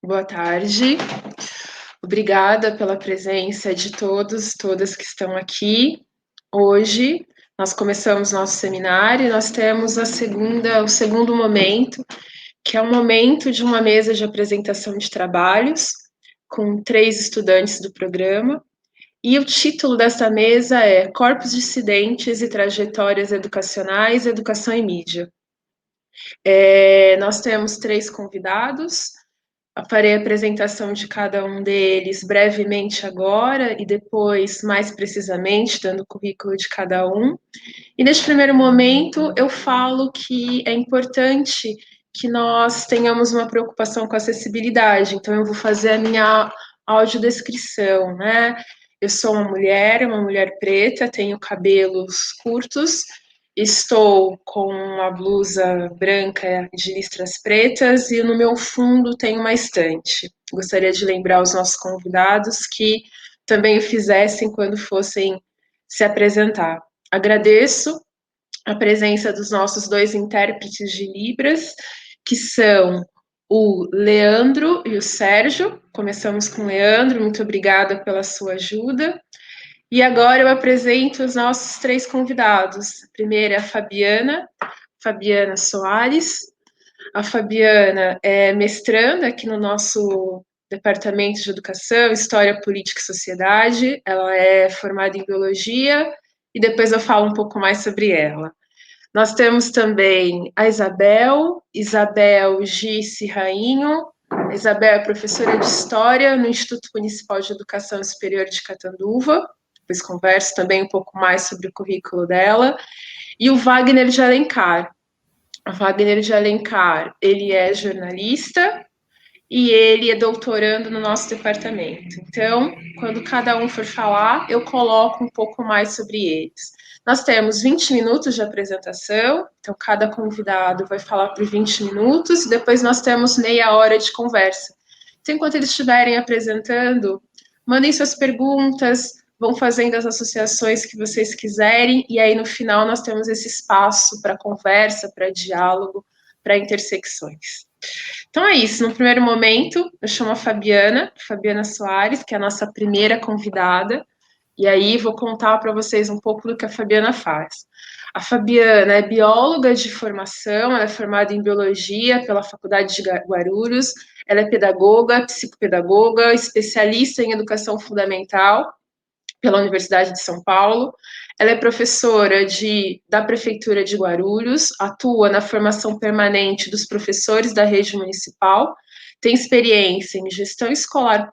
Boa tarde. Obrigada pela presença de todos, todas que estão aqui. Hoje nós começamos nosso seminário e nós temos o segundo momento, que é o momento de uma mesa de apresentação de trabalhos com 3 estudantes do programa. E o título dessa mesa é Corpos Dissidentes e Trajetórias Educacionais, Educação e Mídia. Nós temos 3 convidados. Farei a apresentação de cada um deles brevemente agora e depois, mais precisamente, dando o currículo de cada um. E neste primeiro momento, eu falo que é importante que nós tenhamos uma preocupação com a acessibilidade. Então, eu vou fazer a minha audiodescrição, né? Eu sou uma mulher preta, tenho cabelos curtos, estou com uma blusa branca de listras pretas e no meu fundo tem uma estante. Gostaria de lembrar aos nossos convidados que também o fizessem quando fossem se apresentar. Agradeço a presença dos nossos 2 intérpretes de Libras, que são o Leandro e o Sérgio. Começamos com o Leandro, muito obrigada pela sua ajuda. E agora eu apresento os nossos 3 convidados. A primeira é a Fabiana Soares. A Fabiana é mestranda aqui no nosso Departamento de Educação, História, Política e Sociedade. Ela é formada em Biologia e depois eu falo um pouco mais sobre ela. Nós temos também a Isabel Gice Rainho. A Isabel é professora de História no Instituto Municipal de Educação Superior de Catanduva. Depois converso também um pouco mais sobre o currículo dela. E o Wagner de Alencar. O Wagner de Alencar, ele é jornalista e ele é doutorando no nosso departamento. Então, quando cada um for falar, eu coloco um pouco mais sobre eles. Nós temos 20 minutos de apresentação, então cada convidado vai falar por 20 minutos, e depois nós temos meia hora de conversa. Então, enquanto eles estiverem apresentando, mandem suas perguntas, vão fazendo as associações que vocês quiserem, e aí no final nós temos esse espaço para conversa, para diálogo, para intersecções. Então é isso, no primeiro momento, eu chamo a Fabiana Soares, que é a nossa primeira convidada, e aí vou contar para vocês um pouco do que a Fabiana faz. A Fabiana é bióloga de formação, ela é formada em biologia pela Faculdade de Guarulhos, ela é pedagoga, psicopedagoga, especialista em educação fundamental pela Universidade de São Paulo. Ela é professora da Prefeitura de Guarulhos, atua na formação permanente dos professores da rede municipal, tem experiência em gestão escolar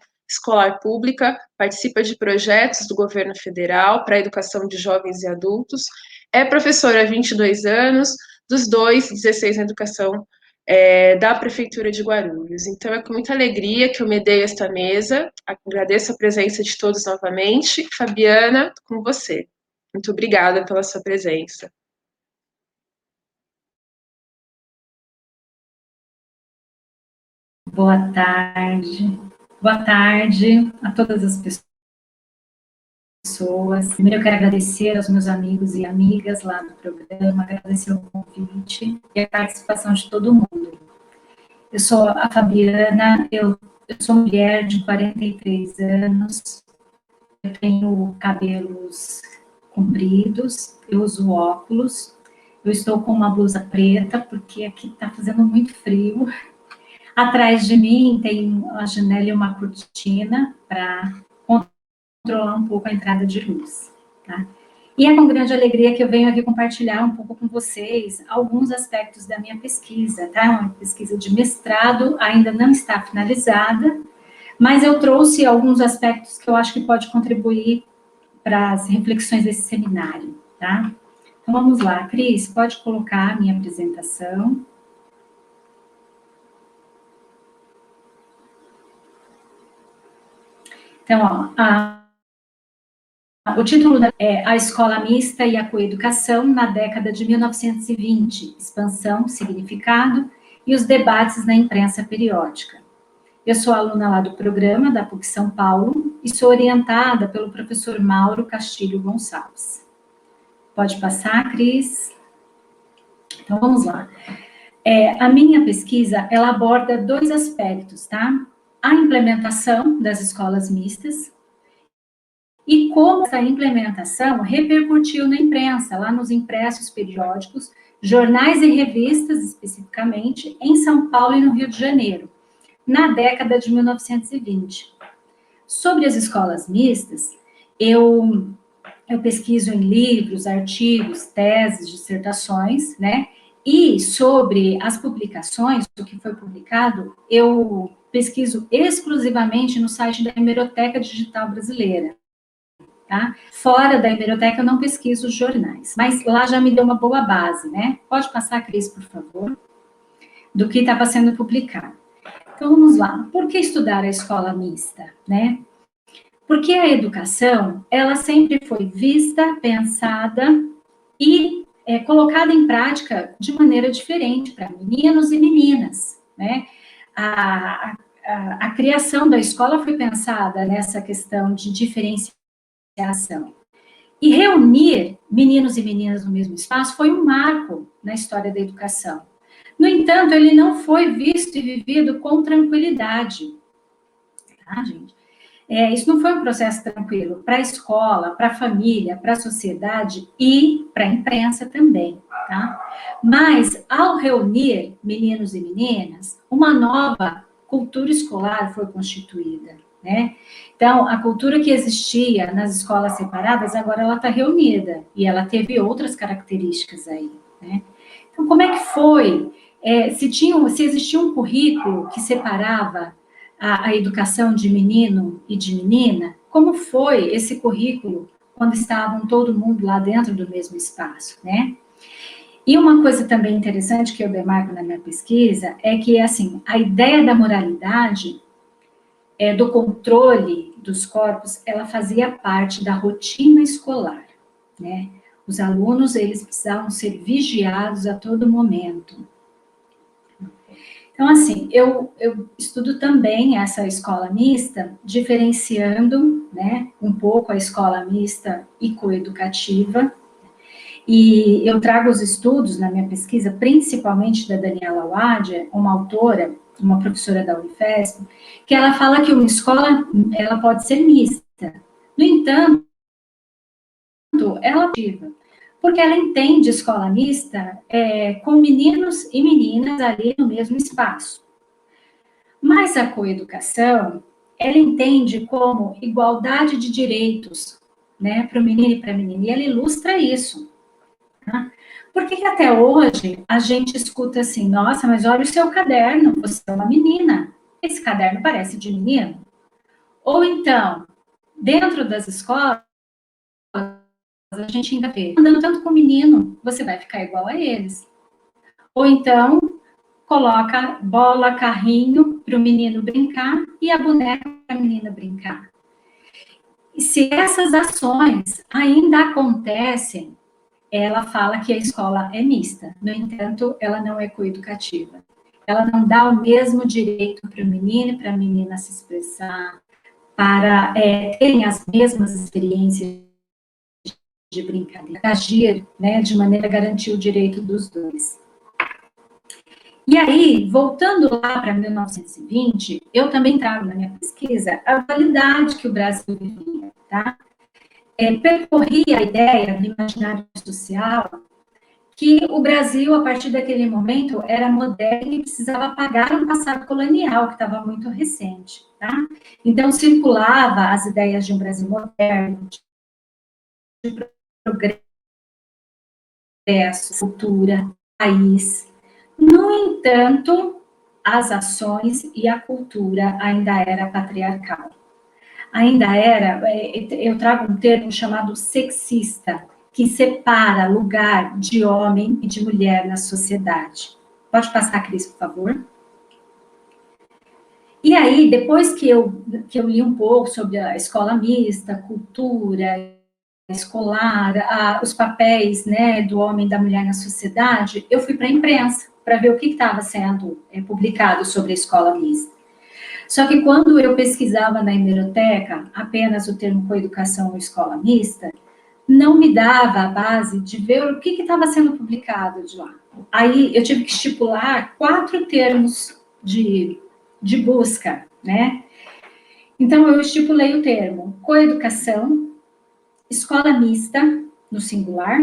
pública, participa de projetos do governo federal para a educação de jovens e adultos, é professora há 22 anos, dos 16 na educação da Prefeitura de Guarulhos. Então, é com muita alegria que eu medei esta mesa. Agradeço a presença de todos novamente. Fabiana, com você. Muito obrigada pela sua presença. Boa tarde. Boa tarde a todas as pessoas. Primeiro eu quero agradecer aos meus amigos e amigas lá do programa, agradecer o convite e a participação de todo mundo. Eu sou a Fabiana, eu sou mulher de 43 anos, eu tenho cabelos compridos, eu uso óculos, eu estou com uma blusa preta, porque aqui está fazendo muito frio. Atrás de mim tem uma janela e uma cortina para controlar um pouco a entrada de luz, tá? E é com grande alegria que eu venho aqui compartilhar um pouco com vocês alguns aspectos da minha pesquisa, tá? Uma pesquisa de mestrado, ainda não está finalizada, mas eu trouxe alguns aspectos que eu acho que pode contribuir para as reflexões desse seminário, tá? Então vamos lá, Cris, pode colocar a minha apresentação. Então, ó, o título é A Escola Mista e a Coeducação na década de 1920, Expansão, Significado e os Debates na Imprensa Periódica. Eu sou aluna lá do programa da PUC São Paulo e sou orientada pelo professor Mauro Castilho Gonçalves. Pode passar, Cris? Então, vamos lá. A minha pesquisa, ela aborda 2 aspectos, tá? a implementação das escolas mistas e como essa implementação repercutiu na imprensa, lá nos impressos periódicos, jornais e revistas, especificamente, em São Paulo e no Rio de Janeiro, na década de 1920. Sobre as escolas mistas, eu pesquiso em livros, artigos, teses, dissertações, né? E sobre as publicações, o que foi publicado, eu pesquiso exclusivamente no site da Hemeroteca Digital Brasileira, tá? Fora da Hemeroteca eu não pesquiso jornais, mas lá já me deu uma boa base, né? Pode passar, Cris, por favor, do que estava sendo publicado. Então, vamos lá. Por que estudar a escola mista, né? Porque a educação, ela sempre foi vista, pensada e colocada em prática de maneira diferente para meninos e meninas, né? A criação da escola foi pensada nessa questão de diferenciação. E reunir meninos e meninas no mesmo espaço foi um marco na história da educação. No entanto, ele não foi visto e vivido com tranquilidade. Tá, gente? Isso não foi um processo tranquilo para a escola, para a família, para a sociedade e para a imprensa também, tá? Mas, ao reunir meninos e meninas, uma nova cultura escolar foi constituída, né? Então, a cultura que existia nas escolas separadas, agora ela está reunida, e ela teve outras características aí, né? Então, como é que foi? Se existia um currículo que separava a educação de menino e de menina, como foi esse currículo quando estavam todo mundo lá dentro do mesmo espaço, né? E uma coisa também interessante que eu demarco na minha pesquisa é que, assim, a ideia da moralidade, do controle dos corpos, ela fazia parte da rotina escolar, né? Os alunos, eles precisavam ser vigiados a todo momento. Então, assim, eu estudo também essa escola mista, diferenciando, né, um pouco a escola mista e coeducativa, e eu trago os estudos na minha pesquisa, principalmente da Daniela Wadia, uma autora, uma professora da Unifesp, que ela fala que uma escola, ela pode ser mista. No entanto, ela é ativa, porque ela entende escola mista com meninos e meninas ali no mesmo espaço. Mas a coeducação, ela entende como igualdade de direitos, né, para o menino e para a menina, e ela ilustra isso. Tá? Por que até hoje a gente escuta assim, nossa, mas olha o seu caderno, você é uma menina, esse caderno parece de menino? Ou então, dentro das escolas, a gente ainda vê, andando tanto com menino, você vai ficar igual a eles. Ou então, coloca bola, carrinho para o menino brincar e a boneca para a menina brincar. E se essas ações ainda acontecem, ela fala que a escola é mista. No entanto, ela não é coeducativa. Ela não dá o mesmo direito para o menino e para a menina se expressar, para terem as mesmas experiências de brincadeira, agir, né, de maneira a garantir o direito dos dois. E aí, voltando lá para 1920, eu também trago na minha pesquisa a dualidade que o Brasil vivia, tá? Percorri a ideia do imaginário social que o Brasil, a partir daquele momento, era moderno e precisava apagar um passado colonial que estava muito recente, tá? Então, circulava as ideias de um Brasil moderno, de progresso, cultura, país. No entanto, as ações e a cultura ainda era patriarcal. Ainda era, eu trago um termo chamado sexista, que separa lugar de homem e de mulher na sociedade. Pode passar, Cris, por favor? E aí, depois que eu li um pouco sobre a escola mista, cultura escolar, os papéis, né, do homem e da mulher na sociedade, eu fui para a imprensa para ver o que estava sendo publicado sobre a escola mista. Só que quando eu pesquisava na hemeroteca apenas o termo coeducação ou escola mista, não me dava a base de ver o que estava sendo publicado de lá. Aí eu tive que estipular 4 termos de busca, né? Então, eu estipulei o termo coeducação, escola mista, no singular,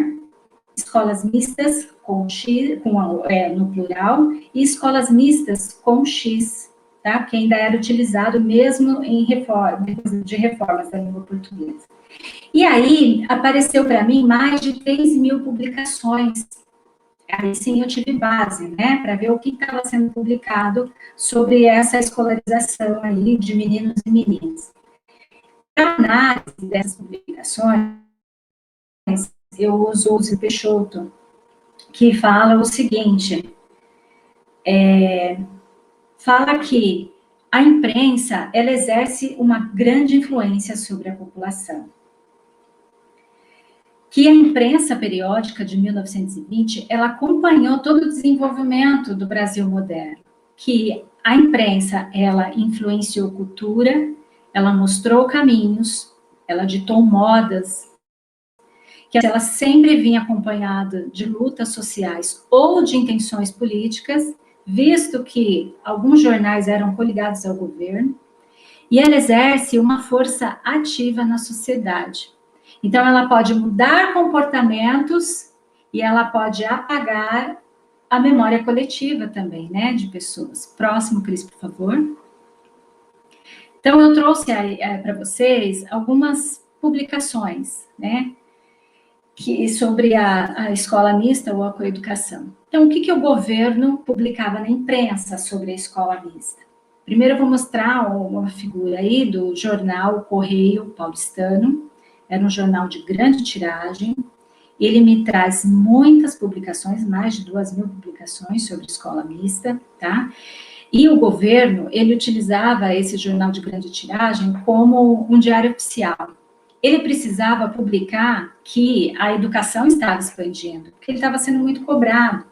escolas mistas com X, no plural, e escolas mistas com X, tá? Que ainda era utilizado mesmo em reformas da língua portuguesa. E aí, apareceu para mim mais de 3.000 publicações. Aí sim eu tive base, né, para ver o que estava sendo publicado sobre essa escolarização aí de meninos e meninas. Para análise dessas publicações, eu uso o Zé Peixoto, que fala o seguinte, fala que a imprensa, ela exerce uma grande influência sobre a população. Que a imprensa periódica de 1920, ela acompanhou todo o desenvolvimento do Brasil moderno. Que a imprensa, ela influenciou cultura, ela mostrou caminhos, ela ditou modas, que ela sempre vinha acompanhada de lutas sociais ou de intenções políticas, visto que alguns jornais eram coligados ao governo, e ela exerce uma força ativa na sociedade. Então, ela pode mudar comportamentos e ela pode apagar a memória coletiva também, né, de pessoas. Próximo, Cris, por favor. Então, eu trouxe para vocês algumas publicações, né, sobre a escola mista ou a coeducação. Então, o que o governo publicava na imprensa sobre a escola mista? Primeiro, eu vou mostrar uma figura aí do jornal Correio Paulistano. Era um jornal de grande tiragem. Ele me traz muitas publicações, mais de 2.000 publicações sobre escola mista, tá? E o governo, ele utilizava esse jornal de grande tiragem como um diário oficial. Ele precisava publicar que a educação estava expandindo, porque ele estava sendo muito cobrado.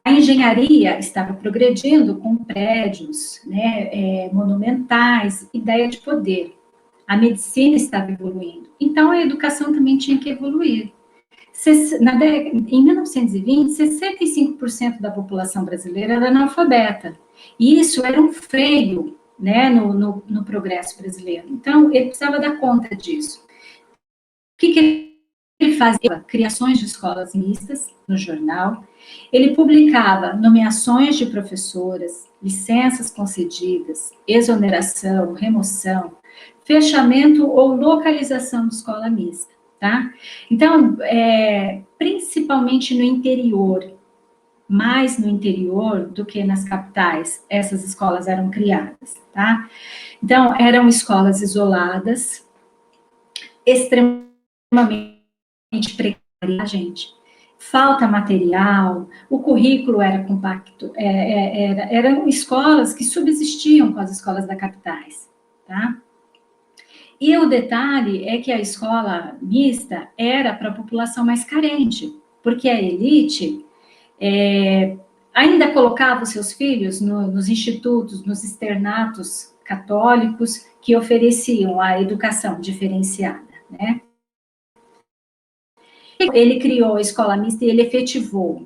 A engenharia estava progredindo com prédios, né, monumentais, ideia de poder. A medicina estava evoluindo. Então, a educação também tinha que evoluir. Em 1920, 65% da população brasileira era analfabeta. E isso era um freio, né, no progresso brasileiro. Então, ele precisava dar conta disso. O que ele fazia? Criações de escolas mistas no jornal. Ele publicava nomeações de professoras, licenças concedidas, exoneração, remoção, fechamento ou localização de escola mista, tá? Então, principalmente no interior, mais no interior do que nas capitais, essas escolas eram criadas, tá? Então, eram escolas isoladas, extremamente precárias, gente. Falta material, o currículo era compacto, eram escolas que subsistiam com as escolas das capitais, tá? E o detalhe é que a escola mista era para a população mais carente, porque a elite ainda colocava os seus filhos nos institutos, nos externatos católicos que ofereciam a educação diferenciada, né? Ele criou a escola mista e ele efetivou.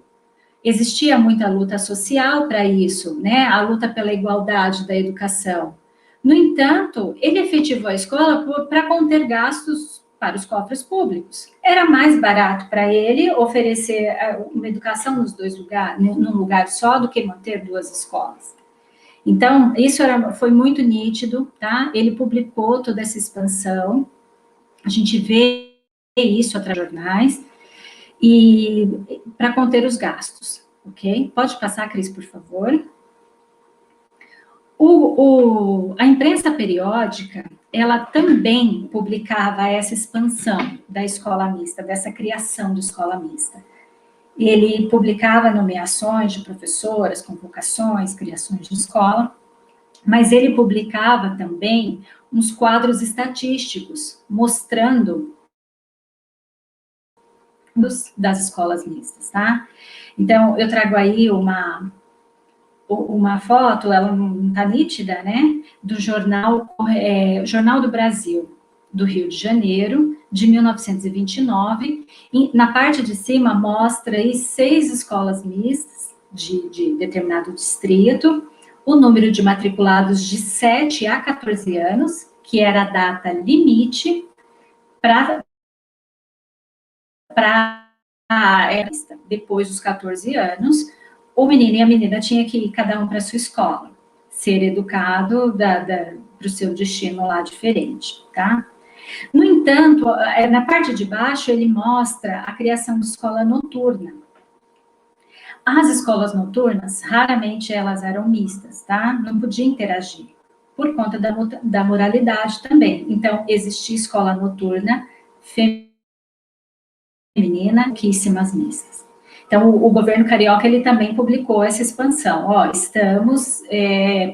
Existia muita luta social para isso, né? A luta pela igualdade da educação. No entanto, ele efetivou a escola para conter gastos para os cofres públicos. Era mais barato para ele oferecer uma educação nos dois lugares, num lugar só, do que manter duas escolas. Então, isso foi muito nítido, tá? Ele publicou toda essa expansão, a gente vê isso através de jornais, e para conter os gastos, ok? Pode passar, Cris, por favor. A imprensa periódica, ela também publicava essa expansão da escola mista, dessa criação de escola mista. Ele publicava nomeações de professoras, convocações, criações de escola, mas ele publicava também uns quadros estatísticos mostrando das escolas mistas, tá? Então, eu trago aí uma foto, ela não está nítida, né, do Jornal do Brasil, do Rio de Janeiro, de 1929, e na parte de cima mostra aí 6 escolas mistas de determinado distrito, o número de matriculados de 7 a 14 anos, que era a data limite para depois dos 14 anos, o menino e a menina tinham que ir cada um para sua escola, ser educado para o seu destino lá diferente, tá? No entanto, na parte de baixo, ele mostra a criação de escola noturna. As escolas noturnas, raramente elas eram mistas, tá? Não podia interagir, por conta da moralidade também. Então, existia escola noturna feminina, pouquíssimas mistas. Então, o governo carioca, ele também publicou essa expansão. Ó, estamos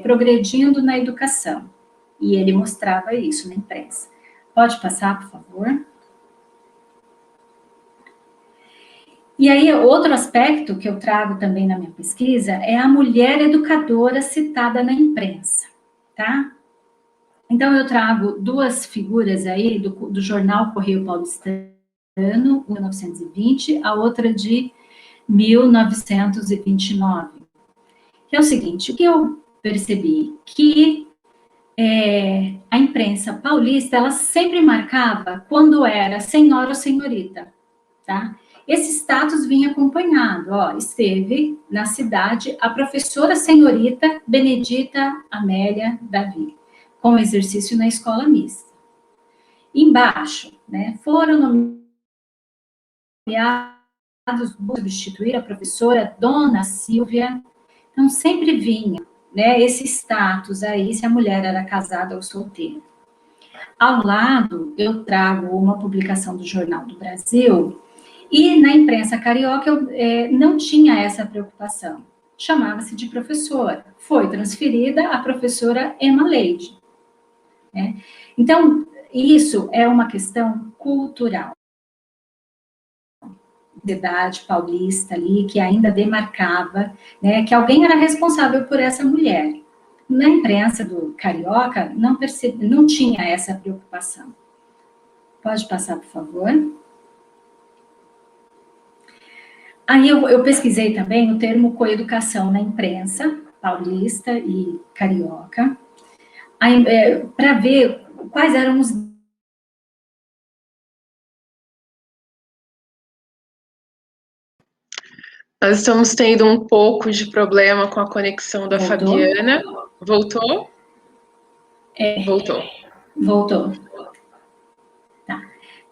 progredindo na educação. E ele mostrava isso na imprensa. Pode passar, por favor? E aí, outro aspecto que eu trago também na minha pesquisa é a mulher educadora citada na imprensa, tá? Então, eu trago duas figuras aí do jornal Correio Paulistano, 1920, a outra de 1929. Que é o seguinte, o que eu percebi? Que a imprensa paulista, ela sempre marcava quando era senhora ou senhorita, tá? Esse status vinha acompanhado, ó, esteve na cidade a professora senhorita Benedita Amélia Davi, com exercício na escola mista. Embaixo, né, foram nomeados substituir a professora Dona Silvia, então sempre vinha, né, esse status aí, se a mulher era casada ou solteira. Ao lado, eu trago uma publicação do Jornal do Brasil, e na imprensa carioca não tinha essa preocupação. Chamava-se de professora. Foi transferida a professora Emma Leide. Né? Então, isso é uma questão cultural. Sociedade paulista ali, que ainda demarcava, né, que alguém era responsável por essa mulher. Na imprensa do carioca, não tinha essa preocupação. Pode passar, por favor. Aí eu pesquisei também o termo coeducação na imprensa paulista e carioca, para ver quais eram os... Nós estamos tendo um pouco de problema com a conexão da Voltou? Fabiana. Voltou? Voltou. Voltou. Tá.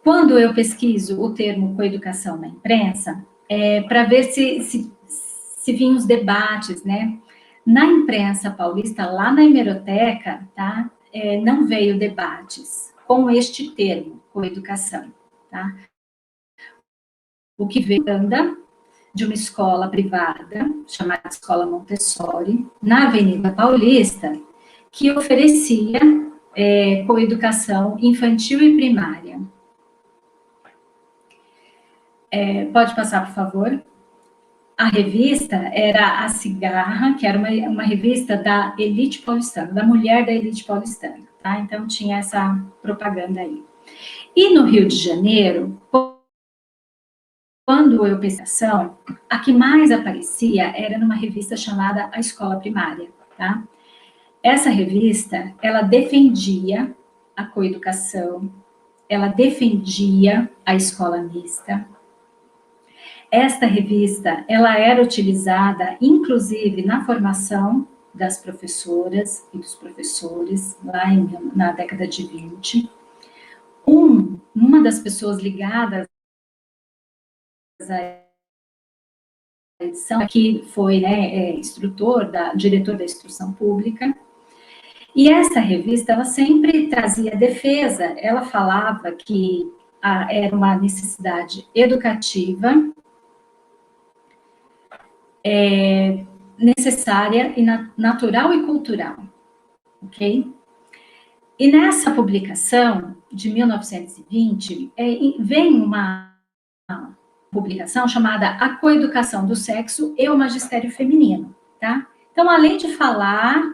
Quando eu pesquiso o termo coeducação na imprensa, para ver se vinham os debates, né? Na imprensa paulista, lá na hemeroteca, tá? Não veio debates com este termo, coeducação, tá? O que veio de uma escola privada, chamada Escola Montessori, na Avenida Paulista, que oferecia coeducação infantil e primária. Pode passar, por favor? A revista era a Cigarra, que era uma revista da elite paulistana, da mulher da elite paulistana, tá? Então, tinha essa propaganda aí. E no Rio de Janeiro, quando eu pesquisação, a que mais aparecia era numa revista chamada A Escola Primária, tá? Essa revista, ela defendia a coeducação, ela defendia a escola mista. Esta revista, ela era utilizada, inclusive, na formação das professoras e dos professores, lá na década de 20. Uma das pessoas ligadas à edição, que foi, né, diretor da instrução pública, e essa revista, ela sempre trazia defesa, ela falava que era uma necessidade educativa, necessária, e natural e cultural, ok? E nessa publicação, de 1920, vem uma publicação chamada A Coeducação do Sexo e o Magistério Feminino, tá? Então, além de falar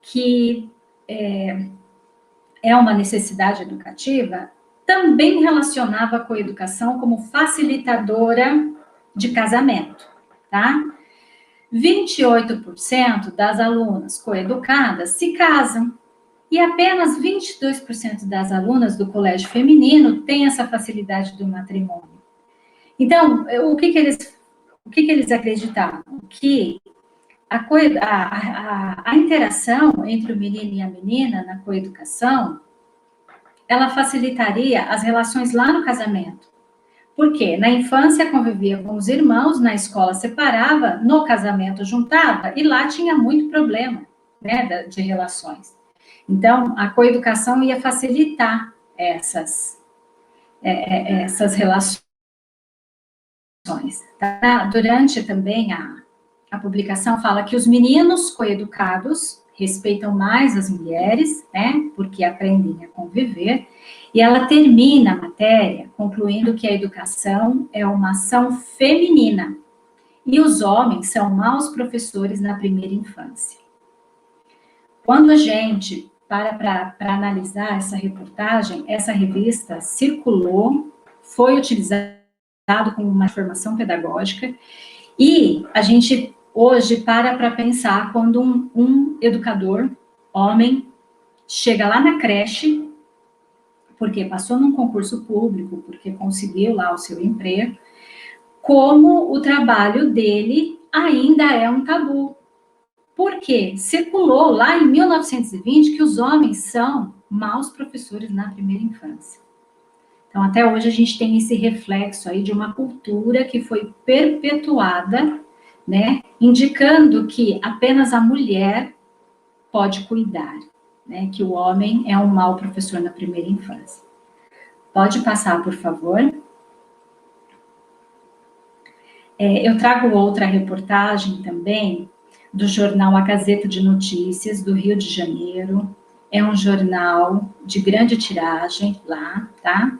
que é uma necessidade educativa, também relacionava a coeducação como facilitadora de casamento, tá? 28% das alunas coeducadas se casam. E apenas 22% das alunas do colégio feminino têm essa facilidade do matrimônio. Então, o que eles acreditavam? Que a interação entre o menino e a menina na coeducação, ela facilitaria as relações lá no casamento. Por quê? Na infância convivia com os irmãos, na escola separava, no casamento juntava, e lá tinha muito problema, né, de relações. Então, a coeducação ia facilitar essas relações. Tá? Durante também a publicação fala que os meninos coeducados respeitam mais as mulheres, né, porque aprendem a conviver, e ela termina a matéria concluindo que a educação é uma ação feminina, e os homens são maus professores na primeira infância. Quando a gente para analisar essa reportagem, essa revista circulou, foi utilizado como uma formação pedagógica, e a gente hoje para pensar quando um educador, homem, chega lá na creche, porque passou num concurso público, porque conseguiu lá o seu emprego, como o trabalho dele ainda é um tabu. Porque circulou lá em 1920 que os homens são maus professores na primeira infância. Então, até hoje a gente tem esse reflexo aí de uma cultura que foi perpetuada, né, indicando que apenas a mulher pode cuidar, né, que o homem é um mau professor na primeira infância. Pode passar, por favor. Eu trago outra reportagem também, do jornal A Gazeta de Notícias, do Rio de Janeiro. É um jornal de grande tiragem lá, tá?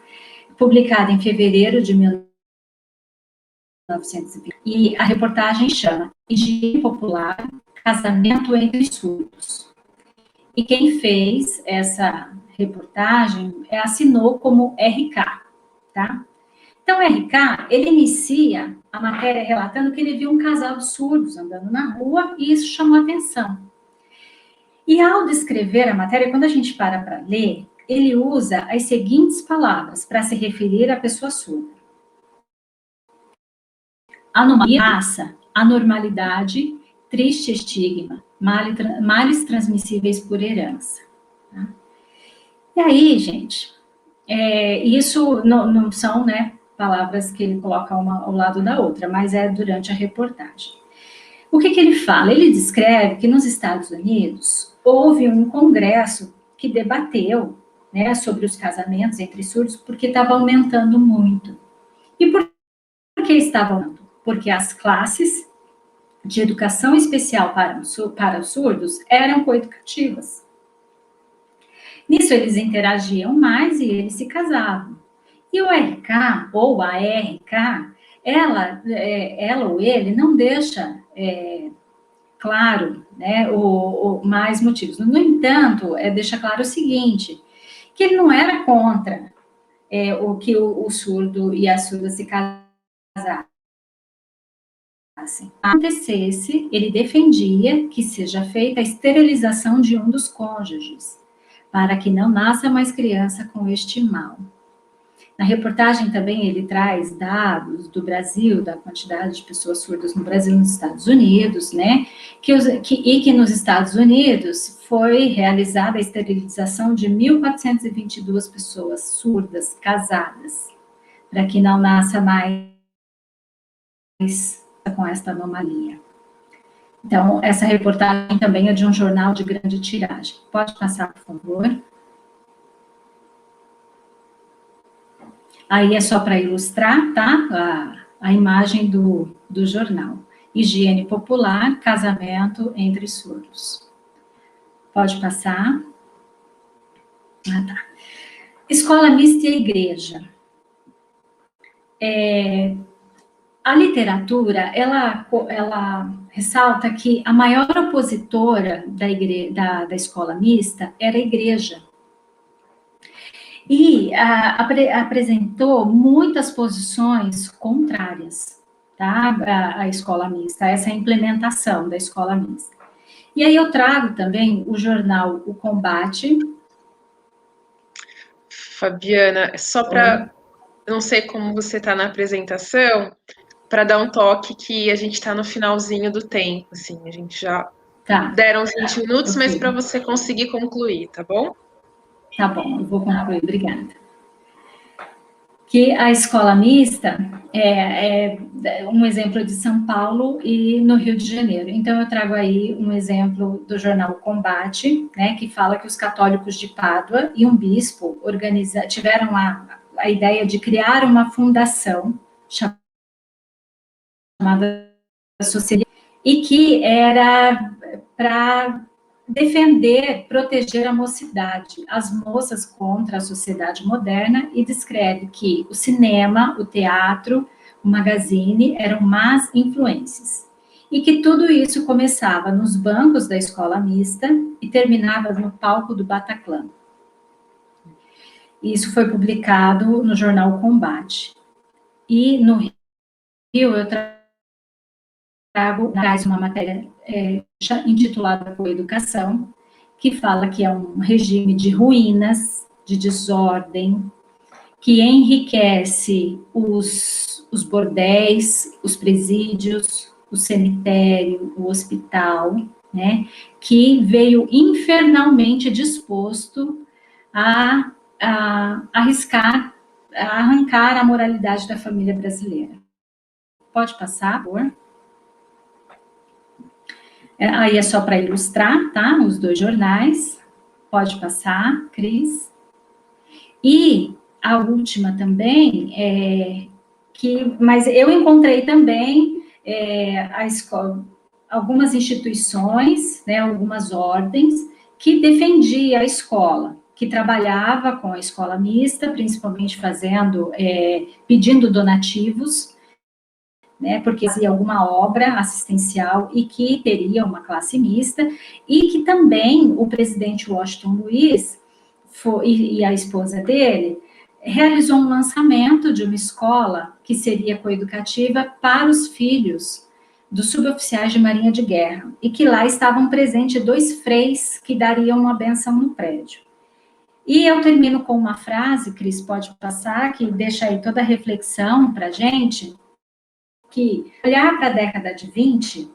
Publicado em fevereiro de 1920. E a reportagem chama Higiene Popular, Casamento entre Surdos. E quem fez essa reportagem assinou como RK, tá? Então, o RK, ele inicia a matéria relatando que ele viu um casal de surdos andando na rua e isso chamou a atenção. E ao descrever a matéria, quando a gente para ler, ele usa as seguintes palavras para se referir à pessoa surda: anomalia, raça, anormalidade, triste estigma, males transmissíveis por herança. Tá? E aí, gente, isso não são, né, palavras que ele coloca uma ao lado da outra, mas é durante a reportagem. O que ele fala? Ele descreve que nos Estados Unidos houve um congresso que debateu, né, sobre os casamentos entre surdos, porque estava aumentando muito. E por que estava aumentando? Porque as classes de educação especial para os surdos eram coeducativas. Nisso eles interagiam mais e eles se casavam. E o RK, ou a RK, ela ou ele não deixa claro, né, mais motivos. No entanto, deixa claro o seguinte, que ele não era contra o que o surdo e a surda se casassem. Se acontecesse, ele defendia que seja feita a esterilização de um dos cônjuges, para que não nasça mais criança com este mal. Na reportagem também ele traz dados do Brasil, da quantidade de pessoas surdas no Brasil e nos Estados Unidos, né? Que nos Estados Unidos foi realizada a esterilização de 1.422 pessoas surdas casadas, para que não nasça mais com esta anomalia. Então, essa reportagem também é de um jornal de grande tiragem. Pode passar, por favor. Aí é só para ilustrar, tá? A imagem do jornal. Higiene popular, casamento entre surdos. Pode passar. Tá. Escola mista e igreja. A literatura, ela ressalta que a maior opositora da escola mista era a igreja. E apresentou muitas posições contrárias, tá? A escola mista, essa é a implementação da escola mista. E aí eu trago também o jornal O Combate. Fabiana, só para, não sei como você está na apresentação, para dar um toque que a gente está no finalzinho do tempo, assim, a gente já Tá, deram uns 20 minutos, mas ok. para você conseguir concluir, tá bom? Tá bom, eu vou concluir, obrigada. Que a escola mista é um exemplo de São Paulo e no Rio de Janeiro. Então, eu trago aí um exemplo do jornal Combate, né, que fala que os católicos de Pádua e um bispo tiveram a ideia de criar uma fundação chamada Sociedade, e que era para defender, proteger a mocidade, as moças contra a sociedade moderna, e descreve que o cinema, o teatro, o magazine eram más influências. E que tudo isso começava nos bancos da escola mista e terminava no palco do Bataclan. Isso foi publicado no jornal Combate. E no Rio, eu traz uma matéria intitulada Coeducação, que fala que é um regime de ruínas, de desordem, que enriquece os bordéis, os presídios, o cemitério, o hospital, né, que veio infernalmente disposto a arriscar, a arrancar a moralidade da família brasileira. Pode passar, por favor? Aí é só para ilustrar, tá? Os dois jornais. Pode passar, Cris. E a última também, mas eu encontrei também a escola, algumas instituições, né, algumas ordens, que defendia a escola, que trabalhava com a escola mista, principalmente pedindo donativos, né, porque fazia alguma obra assistencial e que teria uma classe mista, e que também o presidente Washington Luiz e a esposa dele realizou um lançamento de uma escola que seria coeducativa para os filhos dos suboficiais de marinha de guerra, e que lá estavam presentes 2 freis que dariam uma benção no prédio. E eu termino com uma frase, Cris, pode passar, que deixa aí toda a reflexão para a gente, que olhar para a década de 20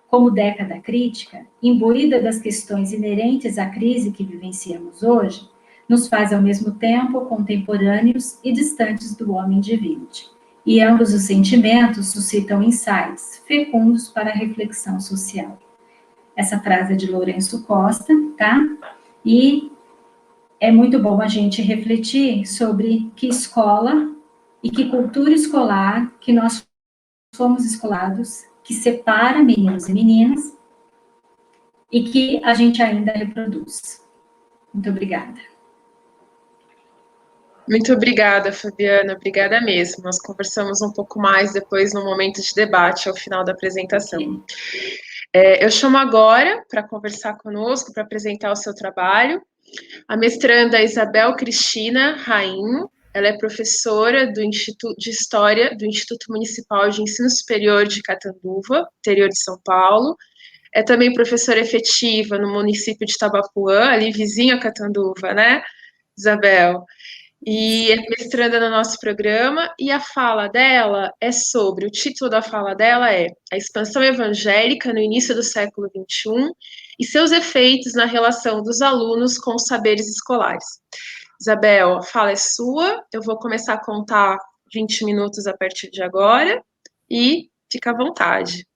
como década crítica, imbuída das questões inerentes à crise que vivenciamos hoje, nos faz ao mesmo tempo contemporâneos e distantes do homem de 20. E ambos os sentimentos suscitam insights fecundos para a reflexão social. Essa frase é de Lourenço Costa, tá? E é muito bom a gente refletir sobre que escola e que cultura escolar que nós fomos escolados, que separa meninos e meninas, e que a gente ainda reproduz. Muito obrigada. Muito obrigada, Fabiana, obrigada mesmo. Nós conversamos um pouco mais depois no momento de debate, ao final da apresentação. Eu chamo agora para conversar conosco, para apresentar o seu trabalho, a mestranda Isabel Cristina Rainho. Ela é professora do Instituto de História do Instituto Municipal de Ensino Superior de Catanduva, interior de São Paulo. É também professora efetiva no município de Tabapuã, ali vizinho a Catanduva, né, Isabel? E é mestranda no nosso programa, e a fala dela é sobre, o título da fala dela é A Expansão Evangélica no Início do Século XXI e seus efeitos na relação dos alunos com os saberes escolares. Isabel, a fala é sua, eu vou começar a contar 20 minutos a partir de agora, e fica à vontade.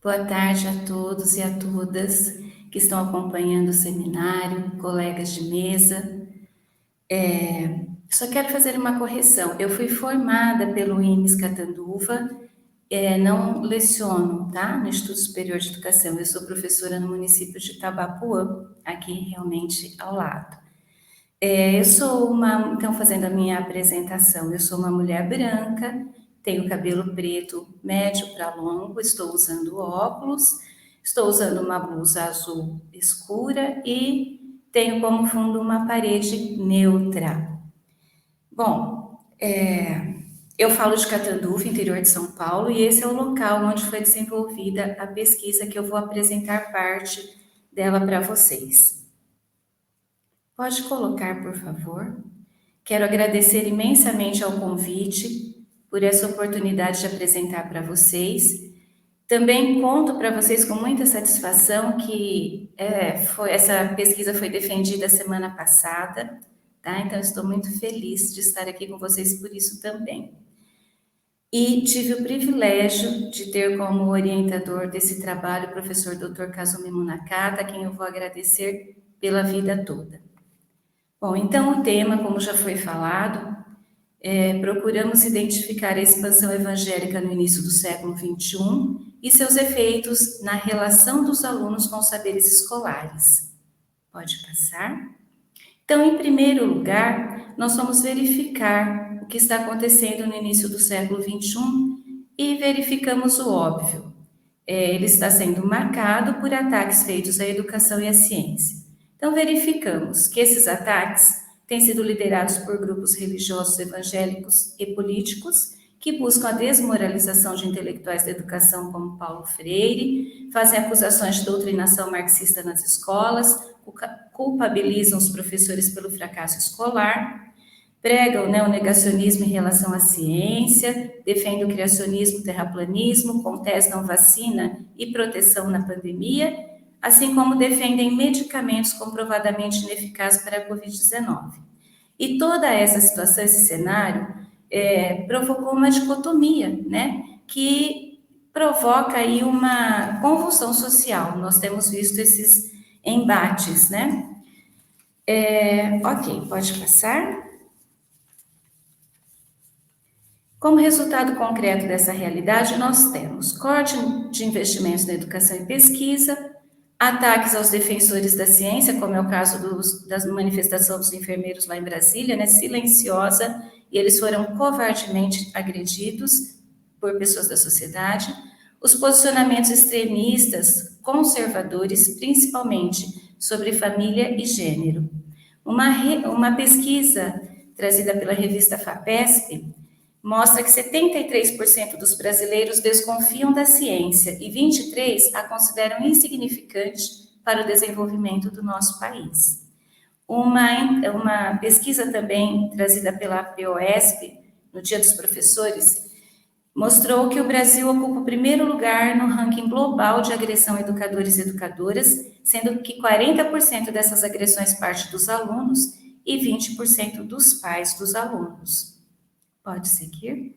Boa tarde a todos e a todas que estão acompanhando o seminário, colegas de mesa. Só quero fazer uma correção. Eu fui formada pelo IMES Catanduva, não leciono, tá? No Instituto Superior de Educação. Eu sou professora no município de Tabapuã, aqui realmente ao lado. Então, fazendo a minha apresentação, eu sou uma mulher branca, tenho cabelo preto médio para longo, estou usando óculos, estou usando uma blusa azul escura e tenho como fundo uma parede neutra. Bom, Eu falo de Catanduva, interior de São Paulo, e esse é o local onde foi desenvolvida a pesquisa que eu vou apresentar parte dela para vocês. Pode colocar, por favor. Quero agradecer imensamente ao convite por essa oportunidade de apresentar para vocês. Também conto para vocês com muita satisfação que essa pesquisa foi defendida semana passada, tá? Então, estou muito feliz de estar aqui com vocês por isso também. E tive o privilégio de ter como orientador desse trabalho o professor Dr. Kazumi Munakata, a quem eu vou agradecer pela vida toda. Bom, então o tema, como já foi falado, procuramos identificar a expansão evangélica no início do século XXI e seus efeitos na relação dos alunos com os saberes escolares. Pode passar? Então, em primeiro lugar, nós vamos verificar o que está acontecendo no início do século XXI e verificamos o óbvio. Ele está sendo marcado por ataques feitos à educação e à ciência. Então, verificamos que esses ataques têm sido liderados por grupos religiosos evangélicos e políticos que buscam a desmoralização de intelectuais da educação como Paulo Freire, fazem acusações de doutrinação marxista nas escolas, culpabilizam os professores pelo fracasso escolar, pregam o negacionismo em relação à ciência, defendem o criacionismo, terraplanismo, contestam vacina e proteção na pandemia, assim como defendem medicamentos comprovadamente ineficazes para a Covid-19. E toda essa situação, esse cenário, provocou uma dicotomia, né, que provoca aí uma convulsão social. Nós temos visto esses embates, né? Ok, pode passar. Como resultado concreto dessa realidade, nós temos corte de investimentos na educação e pesquisa, ataques aos defensores da ciência, como é o caso da manifestação dos enfermeiros lá em Brasília, né, silenciosa, e eles foram covardemente agredidos por pessoas da sociedade. Os posicionamentos extremistas, conservadores, principalmente sobre família e gênero. Uma pesquisa trazida pela revista FAPESP mostra que 73% dos brasileiros desconfiam da ciência e 23% a consideram insignificante para o desenvolvimento do nosso país. Uma pesquisa também trazida pela POSP, no Dia dos Professores, mostrou que o Brasil ocupa o primeiro lugar no ranking global de agressão a educadores e educadoras, sendo que 40% dessas agressões partem dos alunos e 20% dos pais dos alunos. Pode seguir.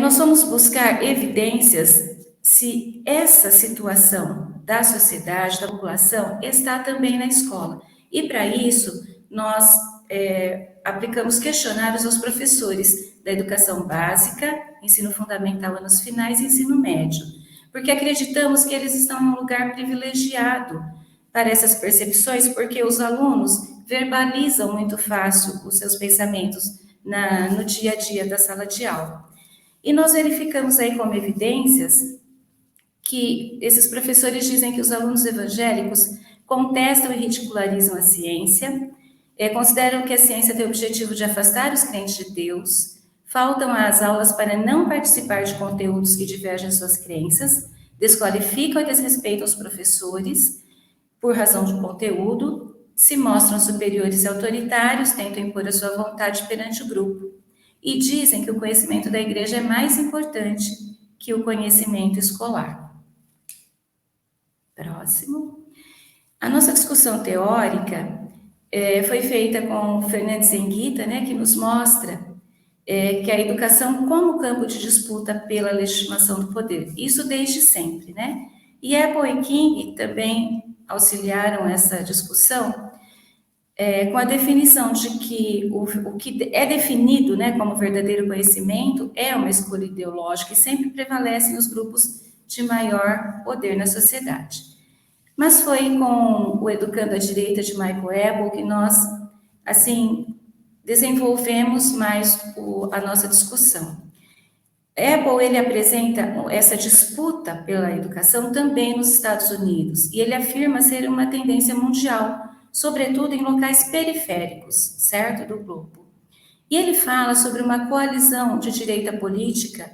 Nós vamos buscar evidências se essa situação da sociedade, da população, está também na escola. E, para isso, nós aplicamos questionários aos professores da educação básica, ensino fundamental, anos finais e ensino médio, porque acreditamos que eles estão em um lugar privilegiado para essas percepções, porque os alunos verbalizam muito fácil os seus pensamentos no dia a dia da sala de aula. E nós verificamos aí como evidências que esses professores dizem que os alunos evangélicos contestam e ridicularizam a ciência, consideram que a ciência tem o objetivo de afastar os crentes de Deus, faltam às aulas para não participar de conteúdos que divergem suas crenças, desqualificam e desrespeitam os professores por razão de conteúdo, se mostram superiores e autoritários, tentam impor a sua vontade perante o grupo e dizem que o conhecimento da igreja é mais importante que o conhecimento escolar. Próximo. A nossa discussão teórica foi feita com Fernandes Enguita, né, que nos mostra que a educação como campo de disputa pela legitimação do poder, isso desde sempre, né? E Apple e King também auxiliaram essa discussão com a definição de que o que é definido, né, como verdadeiro conhecimento é uma escolha ideológica e sempre prevalecem os grupos de maior poder na sociedade. Mas foi com o Educando à Direita de Michael Apple que nós, assim, desenvolvemos mais a nossa discussão. Apple, ele apresenta essa disputa pela educação também nos Estados Unidos, e ele afirma ser uma tendência mundial, sobretudo em locais periféricos, certo, do globo. E ele fala sobre uma coalizão de direita política,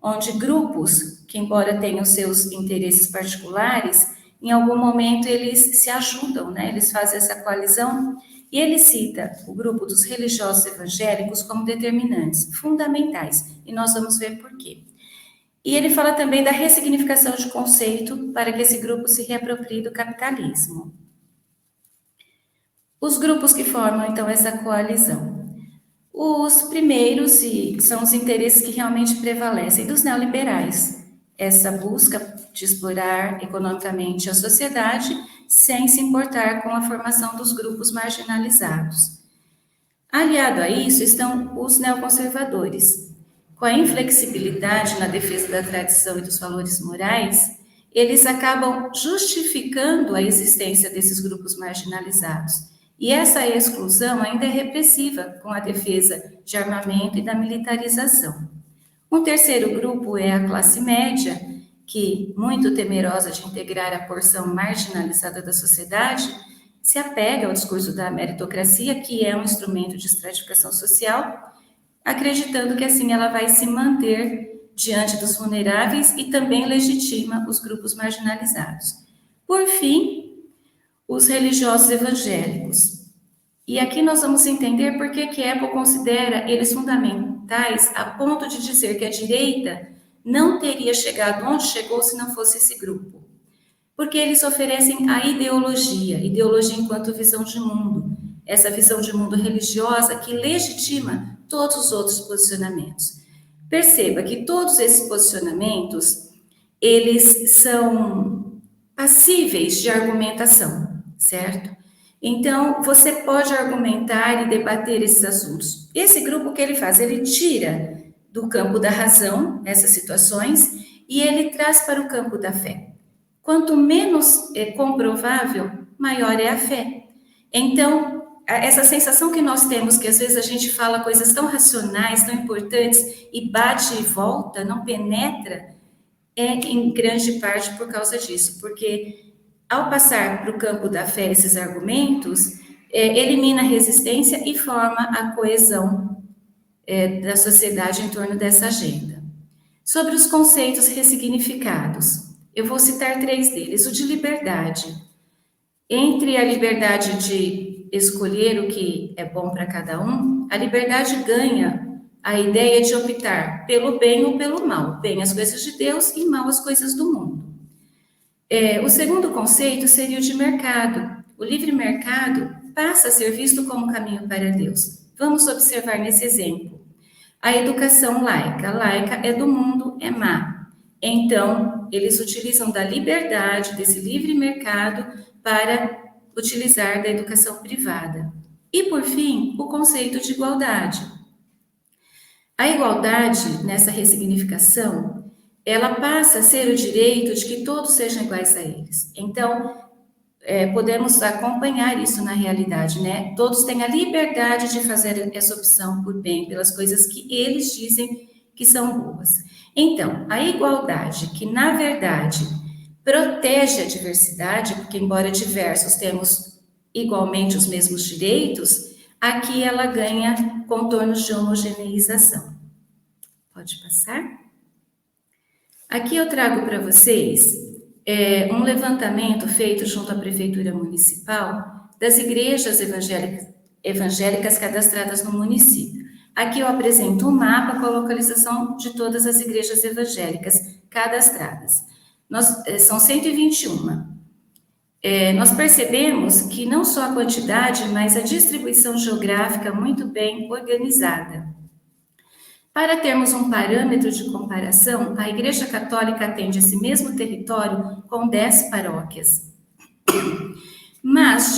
onde grupos que, embora tenham seus interesses particulares, em algum momento eles se ajudam, né? Eles fazem essa coalizão, e ele cita o grupo dos religiosos evangélicos como determinantes, fundamentais, e nós vamos ver por quê. E ele fala também da ressignificação de conceito para que esse grupo se reaproprie do capitalismo. Os grupos que formam, então, essa coalizão. Os primeiros são os interesses que realmente prevalecem dos neoliberais. Essa busca de explorar economicamente a sociedade sem se importar com a formação dos grupos marginalizados. Aliado a isso estão os neoconservadores. Com a inflexibilidade na defesa da tradição e dos valores morais, eles acabam justificando a existência desses grupos marginalizados. E essa exclusão ainda é repressiva com a defesa de armamento e da militarização. Um terceiro grupo é a classe média, que, muito temerosa de integrar a porção marginalizada da sociedade, se apega ao discurso da meritocracia, que é um instrumento de estratificação social, acreditando que assim ela vai se manter diante dos vulneráveis e também legitima os grupos marginalizados. Por fim, os religiosos evangélicos. E aqui nós vamos entender por que Apple considera eles fundamentais a ponto de dizer que a direita não teria chegado onde chegou se não fosse esse grupo. Porque eles oferecem a ideologia enquanto visão de mundo, essa visão de mundo religiosa que legitima todos os outros posicionamentos. Perceba que todos esses posicionamentos, eles são passíveis de argumentação, certo? Então, você pode argumentar e debater esses assuntos. Esse grupo, o que ele faz? Ele tira do campo da razão essas situações e ele traz para o campo da fé. Quanto menos comprovável, maior é a fé. Então, essa sensação que nós temos, que às vezes a gente fala coisas tão racionais, tão importantes, e bate e volta, não penetra, é em grande parte por causa disso, porque ao passar para o campo da fé esses argumentos, elimina a resistência e forma a coesão da sociedade em torno dessa agenda. Sobre os conceitos ressignificados, eu vou citar 3 deles. O de liberdade. Entre a liberdade de escolher o que é bom para cada um, a liberdade ganha a ideia de optar pelo bem ou pelo mal. Bem as coisas de Deus e mal as coisas do mundo. O segundo conceito seria o de mercado. O livre mercado passa a ser visto como caminho para Deus. Vamos observar nesse exemplo. A educação laica. Laica é do mundo, é má. Então, eles utilizam da liberdade, desse livre mercado, para utilizar da educação privada. E, por fim, o conceito de igualdade. A igualdade, nessa ressignificação, ela passa a ser o direito de que todos sejam iguais a eles. Então, podemos acompanhar isso na realidade, né? Todos têm a liberdade de fazer essa opção por bem, pelas coisas que eles dizem que são boas. Então, a igualdade, que na verdade protege a diversidade, porque embora diversos temos igualmente os mesmos direitos, aqui ela ganha contornos de homogeneização. Pode passar? Aqui eu trago para vocês um levantamento feito junto à Prefeitura Municipal das igrejas evangélicas cadastradas no município. Aqui eu apresento um mapa com a localização de todas as igrejas evangélicas cadastradas. São 121. Nós percebemos que não só a quantidade, mas a distribuição geográfica muito bem organizada. Para termos um parâmetro de comparação, a Igreja Católica atende esse mesmo território com 10 paróquias. Mas,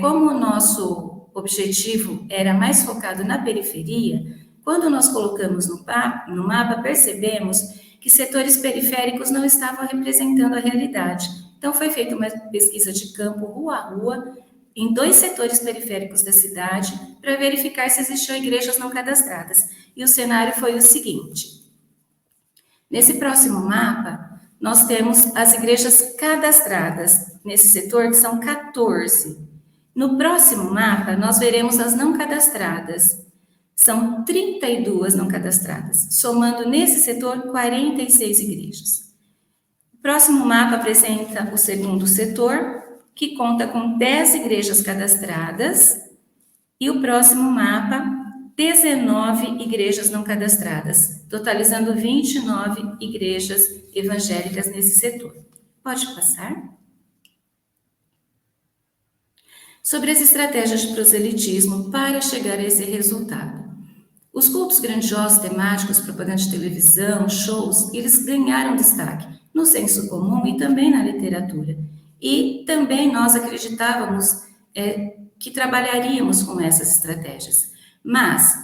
como o nosso objetivo era mais focado na periferia, quando nós colocamos no mapa, percebemos que setores periféricos não estavam representando a realidade. Então, foi feita uma pesquisa de campo, rua a rua, em 2 setores periféricos da cidade, para verificar se existiam igrejas não cadastradas. E o cenário foi o seguinte. Nesse próximo mapa, nós temos as igrejas cadastradas nesse setor, que são 14. No próximo mapa, nós veremos as não cadastradas. São 32 não cadastradas, somando nesse setor 46 igrejas. O próximo mapa apresenta o segundo setor, que conta com 10 igrejas cadastradas, e o próximo mapa, 19 igrejas não cadastradas, totalizando 29 igrejas evangélicas nesse setor. Pode passar? Sobre as estratégias de proselitismo para chegar a esse resultado. Os cultos grandiosos, temáticos, propaganda de televisão, shows, eles ganharam destaque no senso comum e também na literatura. E também nós acreditávamos que trabalharíamos com essas estratégias. Mas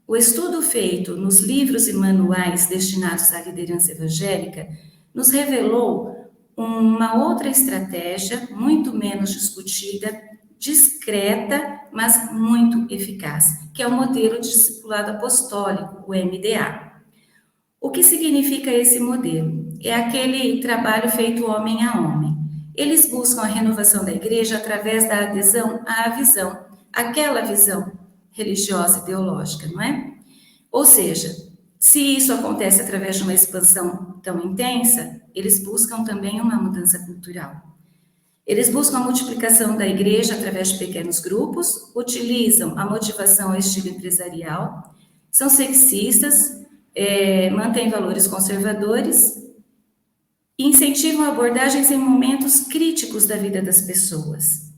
o estudo feito nos livros e manuais destinados à liderança evangélica nos revelou uma outra estratégia, muito menos discutida, discreta, mas muito eficaz, que é o modelo de discipulado apostólico, o MDA. O que significa esse modelo? É aquele trabalho feito homem a homem. Eles buscam a renovação da igreja através da adesão à visão, aquela visão religiosa ideológica, não é? Ou seja, se isso acontece através de uma expansão tão intensa, eles buscam também uma mudança cultural. Eles buscam a multiplicação da igreja através de pequenos grupos, utilizam a motivação ao estilo empresarial, são sexistas, mantêm valores conservadores e incentivam abordagens em momentos críticos da vida das pessoas.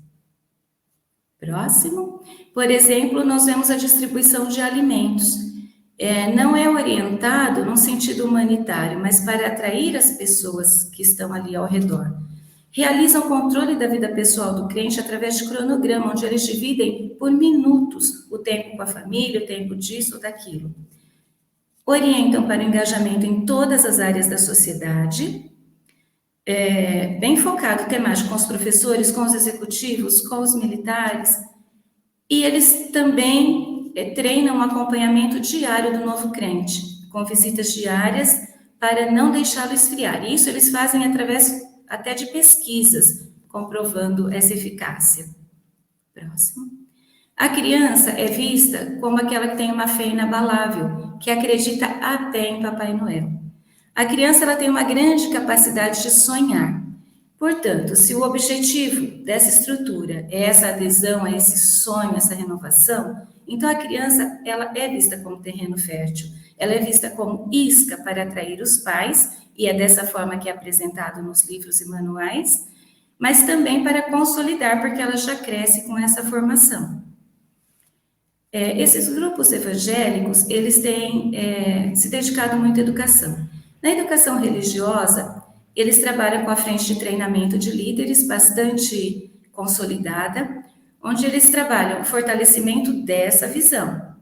Próximo. Por exemplo, nós vemos a distribuição de alimentos. Não é orientado num sentido humanitário, mas para atrair as pessoas que estão ali ao redor. Realizam o controle da vida pessoal do crente através de cronograma, onde eles dividem por minutos o tempo com a família, o tempo disso ou daquilo. Orientam para o engajamento em todas as áreas da sociedade, bem focado temático com os professores, com os executivos, com os militares, e eles também treinam um acompanhamento diário do novo crente, com visitas diárias para não deixá-lo esfriar. E isso eles fazem através até de pesquisas, comprovando essa eficácia. Próximo. A criança é vista como aquela que tem uma fé inabalável, que acredita até em Papai Noel. A criança ela tem uma grande capacidade de sonhar. Portanto, se o objetivo dessa estrutura é essa adesão a esse sonho, essa renovação, então a criança ela é vista como terreno fértil. Ela é vista como isca para atrair os pais, e é dessa forma que é apresentado nos livros e manuais, mas também para consolidar, porque ela já cresce com essa formação. Esses grupos evangélicos, eles têm se dedicado muito à educação. Na educação religiosa, eles trabalham com a frente de treinamento de líderes bastante consolidada, onde eles trabalham o fortalecimento dessa visão.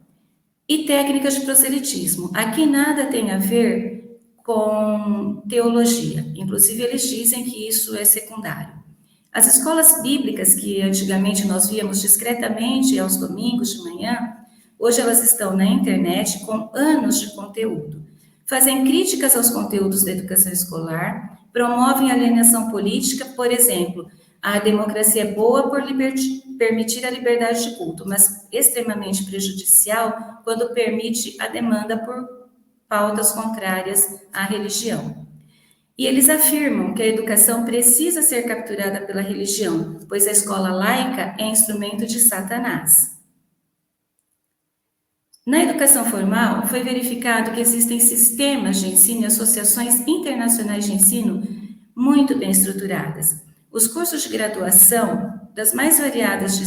E técnicas de proselitismo. Aqui nada tem a ver com teologia. Inclusive, eles dizem que isso é secundário. As escolas bíblicas, que antigamente nós víamos discretamente aos domingos de manhã, hoje elas estão na internet com anos de conteúdo. Fazem críticas aos conteúdos da educação escolar, promovem alienação política, por exemplo, a democracia é boa por permitir a liberdade de culto, mas extremamente prejudicial quando permite a demanda por pautas contrárias à religião. E eles afirmam que a educação precisa ser capturada pela religião, pois a escola laica é instrumento de Satanás. Na educação formal, foi verificado que existem sistemas de ensino e associações internacionais de ensino muito bem estruturadas. Os cursos de graduação das mais variadas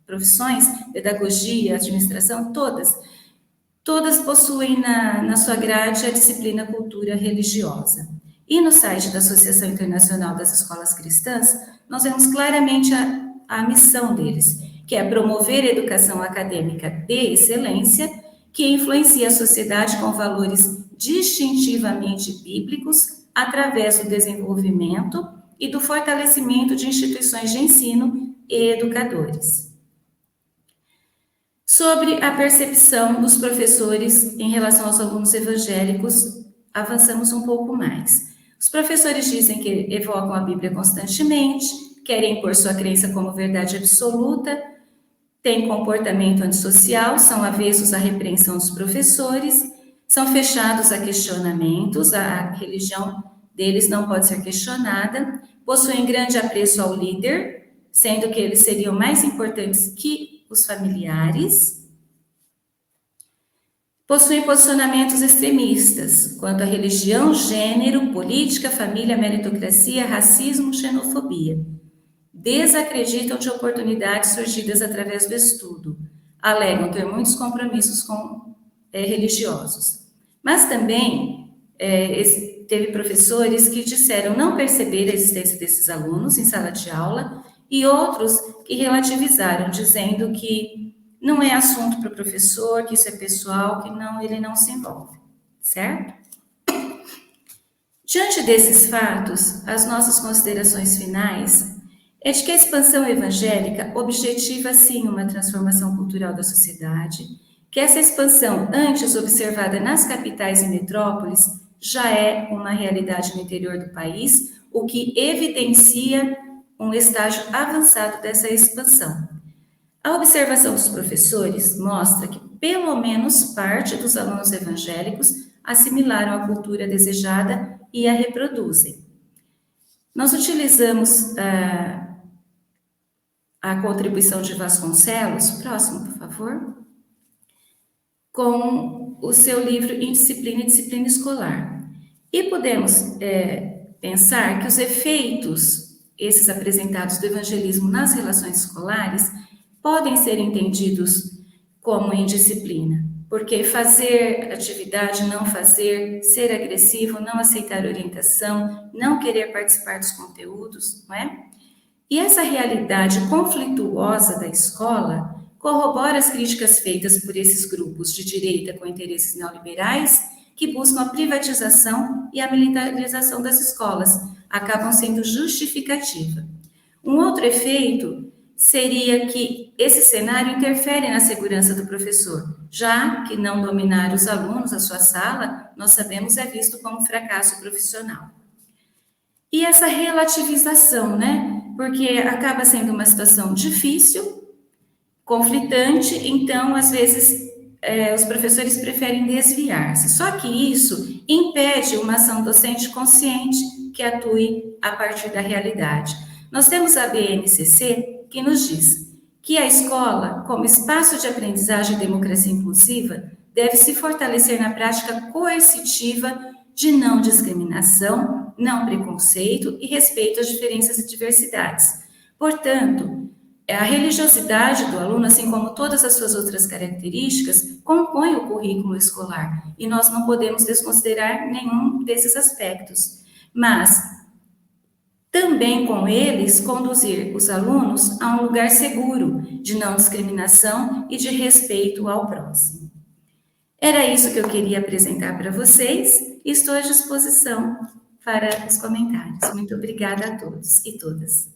profissões, pedagogia, administração, todas possuem na sua grade a disciplina cultura religiosa. E no site da Associação Internacional das Escolas Cristãs, nós vemos claramente a missão deles, que é promover a educação acadêmica de excelência, que influencia a sociedade com valores distintivamente bíblicos, através do desenvolvimento e do fortalecimento de instituições de ensino e educadores. Sobre a percepção dos professores em relação aos alunos evangélicos, avançamos um pouco mais. Os professores dizem que evocam a Bíblia constantemente, querem impor sua crença como verdade absoluta, têm comportamento antissocial, são avessos à repreensão dos professores, são fechados a questionamentos, a religião deles não pode ser questionada, possuem grande apreço ao líder, sendo que eles seriam mais importantes que os familiares, possuem posicionamentos extremistas quanto à religião, gênero, política, família, meritocracia, racismo, xenofobia. Desacreditam de oportunidades surgidas através do estudo. Alegam ter muitos compromissos religiosos. Mas também teve professores que disseram não perceber a existência desses alunos em sala de aula e outros que relativizaram, dizendo que não é assunto para o professor, que isso é pessoal, que ele não se envolve, certo? Diante desses fatos, as nossas considerações finais é de que a expansão evangélica objetiva, sim, uma transformação cultural da sociedade, que essa expansão, antes observada nas capitais e metrópoles, já é uma realidade no interior do país, o que evidencia um estágio avançado dessa expansão. A observação dos professores mostra que pelo menos parte dos alunos evangélicos assimilaram a cultura desejada e a reproduzem. Nós utilizamos a contribuição de Vasconcelos, próximo, por favor, com o seu livro Indisciplina e Disciplina Escolar. E podemos pensar que os efeitos, esses apresentados do evangelismo nas relações escolares, podem ser entendidos como indisciplina, porque fazer atividade, não fazer, ser agressivo, não aceitar orientação, não querer participar dos conteúdos, não é? E essa realidade conflituosa da escola corrobora as críticas feitas por esses grupos de direita com interesses neoliberais que buscam a privatização e a militarização das escolas, acabam sendo justificativa. Um outro efeito seria que esse cenário interfere na segurança do professor, já que não dominar os alunos a sua sala, nós sabemos, é visto como fracasso profissional. E essa relativização, né? Porque acaba sendo uma situação difícil, conflitante, então, às vezes, os professores preferem desviar-se. Só que isso impede uma ação docente consciente que atue a partir da realidade. Nós temos a BNCC, que nos diz que a escola, como espaço de aprendizagem e democracia inclusiva, deve se fortalecer na prática coercitiva de não discriminação, não preconceito e respeito às diferenças e diversidades. Portanto, a religiosidade do aluno, assim como todas as suas outras características, compõe o currículo escolar e nós não podemos desconsiderar nenhum desses aspectos. Mas também com eles conduzir os alunos a um lugar seguro de não discriminação e de respeito ao próximo. Era isso que eu queria apresentar para vocês e estou à disposição para os comentários. Muito obrigada a todos e todas.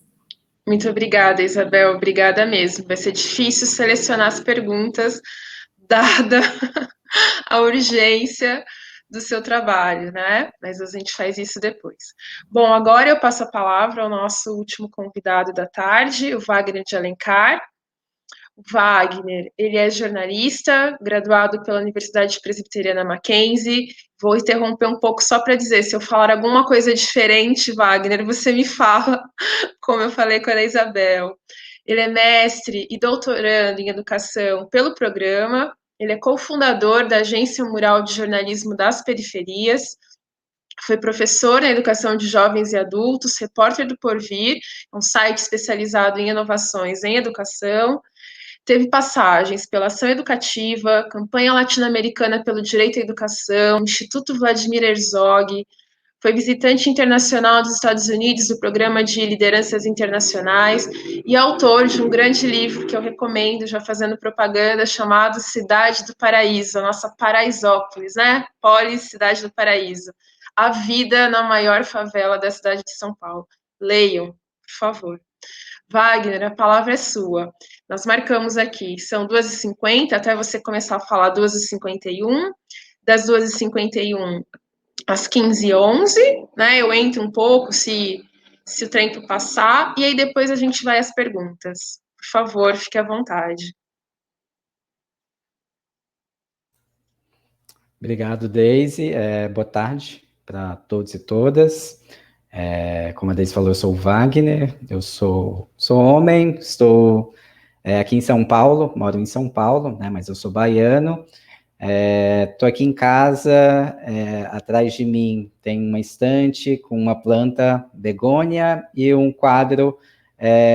Muito obrigada, Isabel. Obrigada mesmo. Vai ser difícil selecionar as perguntas, dada a urgência do seu trabalho, né? Mas a gente faz isso depois. Bom, agora eu passo a palavra ao nosso último convidado da tarde, o Wagner de Alencar. O Wagner, ele é jornalista, graduado pela Universidade Presbiteriana Mackenzie. Vou interromper um pouco só para dizer, se eu falar alguma coisa diferente, Wagner, você me fala, como eu falei com a Isabel. Ele é mestre e doutorando em educação pelo programa. Ele é cofundador da Agência Mural de Jornalismo das Periferias, foi professor na educação de jovens e adultos, repórter do Porvir, um site especializado em inovações em educação. Teve passagens pela Ação Educativa, Campanha Latino-Americana pelo Direito à Educação, Instituto Vladimir Herzog, foi visitante internacional dos Estados Unidos do Programa de Lideranças Internacionais e autor de um grande livro que eu recomendo, já fazendo propaganda, chamado Cidade do Paraíso, a nossa Paraisópolis, né? Polis, Cidade do Paraíso. A vida na maior favela da cidade de São Paulo. Leiam, por favor. Wagner, a palavra é sua. Nós marcamos aqui, são 2h50, até você começar a falar 2h51, das 2h51 às 15h11, né? Eu entro um pouco, se se o tempo passar, e aí depois a gente vai às perguntas. Por favor, fique à vontade. Obrigado, Deise. Boa tarde para todos e todas. Como a Deise falou, eu sou o Wagner, eu sou homem, estou aqui em São Paulo, moro em São Paulo, né, mas eu sou baiano. Estou aqui em casa, atrás de mim tem uma estante com uma planta begônia e um quadro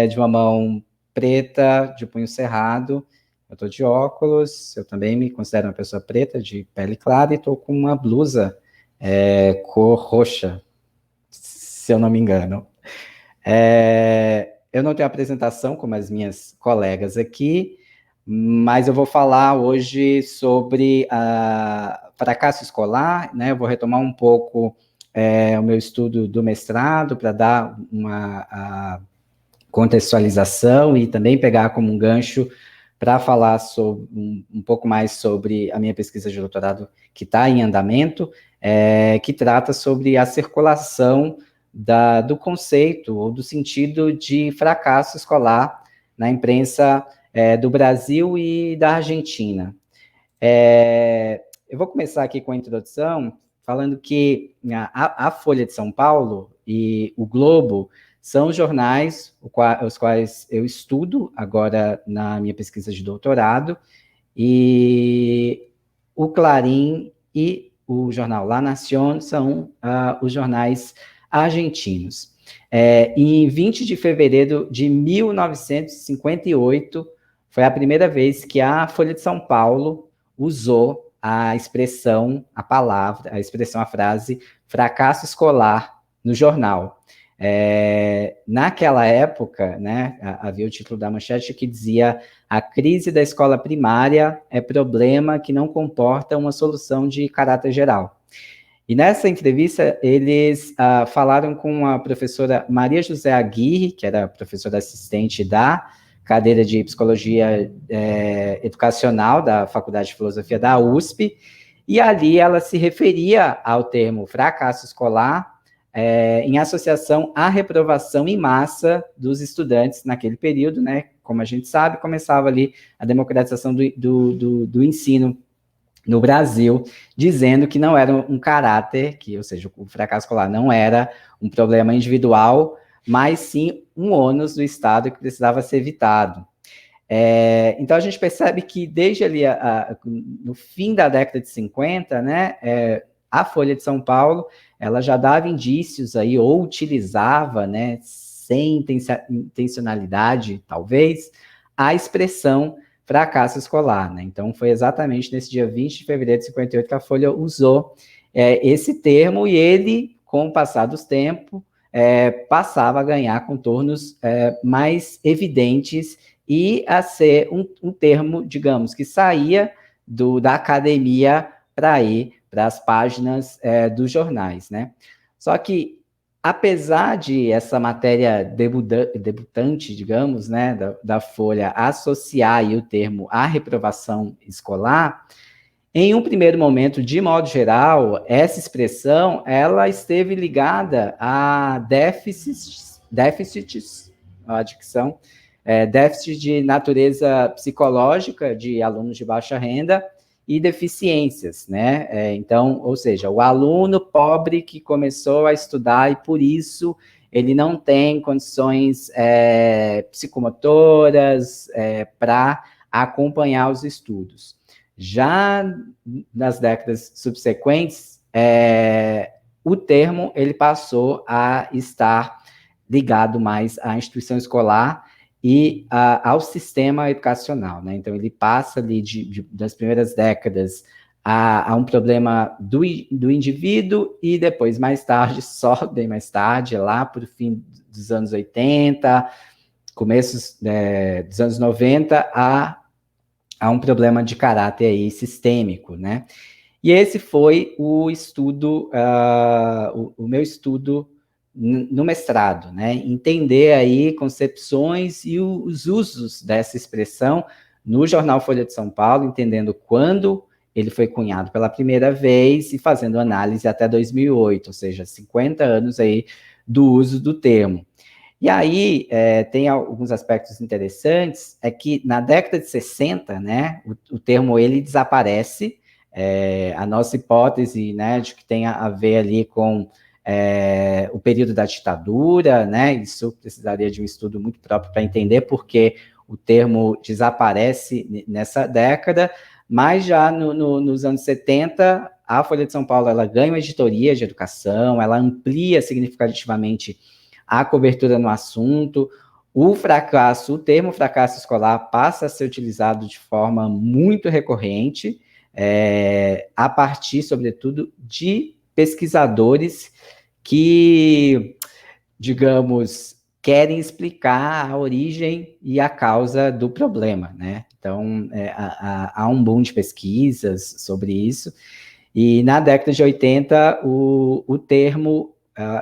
de uma mão preta, de punho cerrado. Eu estou de óculos, eu também me considero uma pessoa preta, de pele clara, e estou com uma blusa cor roxa, se eu não me engano. Eu não tenho apresentação como as minhas colegas aqui, mas eu vou falar hoje sobre fracasso escolar, né? Eu vou retomar um pouco o meu estudo do mestrado para dar uma contextualização e também pegar como um gancho para falar sobre, um pouco mais sobre a minha pesquisa de doutorado que está em andamento, que trata sobre a circulação do conceito ou do sentido de fracasso escolar na imprensa do Brasil e da Argentina. Eu vou começar aqui com a introdução, falando que a Folha de São Paulo e o Globo são jornais os quais eu estudo agora na minha pesquisa de doutorado, e o Clarim e o jornal La Nación são os jornais argentinos. Em 20 de fevereiro de 1958, foi a primeira vez que a Folha de São Paulo usou a expressão, a frase fracasso escolar no jornal. Naquela época, né, havia o título da manchete que dizia: a crise da escola primária é problema que não comporta uma solução de caráter geral. E nessa entrevista, eles falaram com a professora Maria José Aguirre, que era professora assistente da cadeira de Psicologia Educacional da Faculdade de Filosofia da USP, e ali ela se referia ao termo fracasso escolar em associação à reprovação em massa dos estudantes naquele período, né? Como a gente sabe, começava ali a democratização do ensino no Brasil, dizendo que não era um caráter, ou seja, o fracasso escolar não era um problema individual, mas sim um ônus do Estado que precisava ser evitado. Então, a gente percebe que desde ali, no fim da década de 50, né, a Folha de São Paulo, ela já dava indícios aí, ou utilizava, né, sem intencionalidade, talvez, a expressão fracasso escolar, né? Então, foi exatamente nesse dia 20 de fevereiro de 58 que a Folha usou esse termo, e ele, com o passar dos tempos, passava a ganhar contornos mais evidentes e a ser um termo, digamos, que saía da academia para ir para as páginas dos jornais, né? Só que, apesar de essa matéria debutante, digamos, né, da Folha, associar aí o termo à reprovação escolar, em um primeiro momento, de modo geral, essa expressão, ela esteve ligada a déficits, a dicção, déficit de natureza psicológica de alunos de baixa renda e deficiências, né? Então, ou seja, o aluno pobre que começou a estudar e, por isso, ele não tem condições psicomotoras para acompanhar os estudos. Já nas décadas subsequentes, o termo ele passou a estar ligado mais à instituição escolar e ao sistema educacional, né? Então, ele passa ali das primeiras décadas a um problema do indivíduo, e depois, mais tarde, só bem mais tarde, lá para o fim dos anos 80, começos dos anos 90, a um problema de caráter aí sistêmico, né? E esse foi o estudo, o meu estudo no mestrado, né? Entender aí concepções e os usos dessa expressão no jornal Folha de São Paulo, entendendo quando ele foi cunhado pela primeira vez e fazendo análise até 2008, ou seja, 50 anos aí do uso do termo. E aí, tem alguns aspectos interessantes, é que na década de 60, né, o termo ele desaparece, a nossa hipótese, né, de que tem a ver ali com o período da ditadura, né, isso precisaria de um estudo muito próprio para entender porque o termo desaparece nessa década, mas já nos anos 70, a Folha de São Paulo ela ganha uma editoria de educação, ela amplia significativamente a cobertura no assunto, o termo fracasso escolar passa a ser utilizado de forma muito recorrente, a partir, sobretudo, de pesquisadores que, digamos, querem explicar a origem e a causa do problema, né? Então, há um boom de pesquisas sobre isso, e na década de 80, o termo